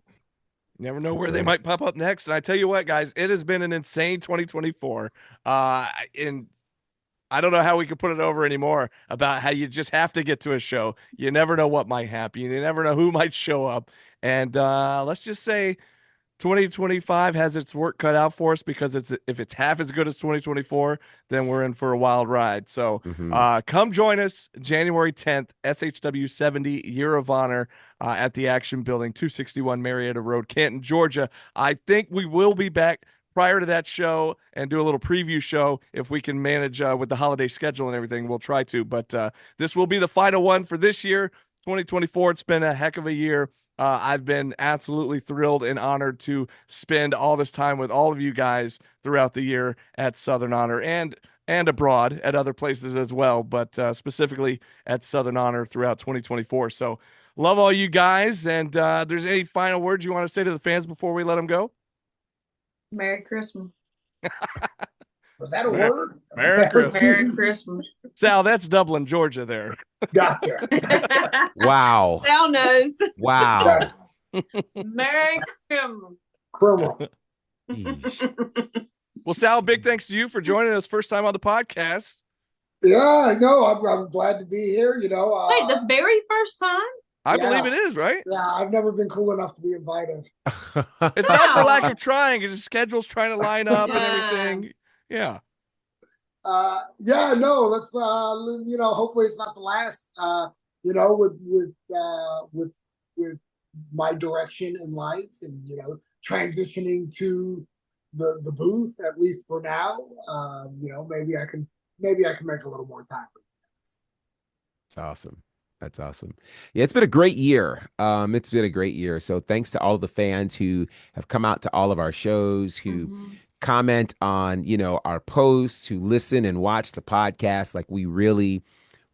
Never know where they might pop up next. And I tell you what, guys, it has been an insane 2024. And I don't know how we could put it over anymore about how you just have to get to a show. You never know what might happen. You never know who might show up. And let's just say 2025 has its work cut out for us, because if it's half as good as 2024, then we're in for a wild ride. So come join us January 10th, SHW 70 Year of Honor at the Action Building, 261 Marietta Road, Canton, Georgia. I think we will be back prior to that show and do a little preview show if we can manage with the holiday schedule and everything. We'll try to, but this will be the final one for this year, 2024. It's been a heck of a year. I've been absolutely thrilled and honored to spend all this time with all of you guys throughout the year at Southern Honor and abroad at other places as well, but specifically at Southern Honor throughout 2024. So love all you guys. And there's any final words you want to say to the fans before we let them go? Merry Christmas. Was that a word? Merry Christmas. Merry Christmas. Sal, that's Dublin, Georgia there. Gotcha. Wow. Sal knows. Wow. Merry Christmas. Criminal. Well, Sal, big thanks to you for joining us first time on the podcast. Yeah, no, I'm glad to be here. You know, Wait, the very first time? I believe it is, right? Yeah, I've never been cool enough to be invited. It's not for lack of trying. It's just schedule's trying to line up and everything. Yeah. Yeah, no, let's you know, hopefully it's not the last you know, with my direction in life and, you know, transitioning to the booth, at least for now. You know, maybe I can make a little more time for you. That's awesome. That's awesome. Yeah, it's been a great year. It's been a great year. So thanks to all of the fans who have come out to all of our shows, who comment on, you know, our posts, who listen and watch the podcast. Like, we really,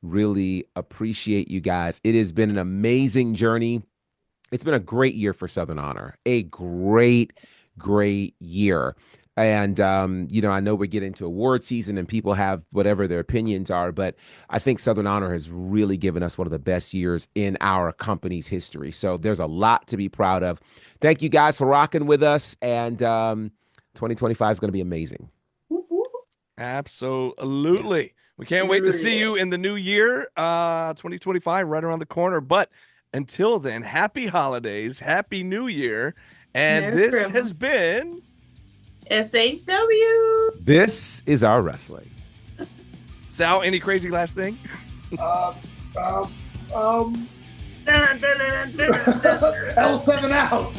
really appreciate you guys. It has been an amazing journey. It's been a great year for Southern Honor. A great, great year. And, you know, I know we're getting to award season and people have whatever their opinions are, but I think Southern Honor has really given us one of the best years in our company's history. So there's a lot to be proud of. Thank you guys for rocking with us. And 2025 is going to be amazing. Absolutely. We can't wait to see you in the new year, 2025, right around the corner. But until then, happy holidays, happy new year. And this has been SHW. This is our wrestling. Sal, any crazy last thing? L7 out.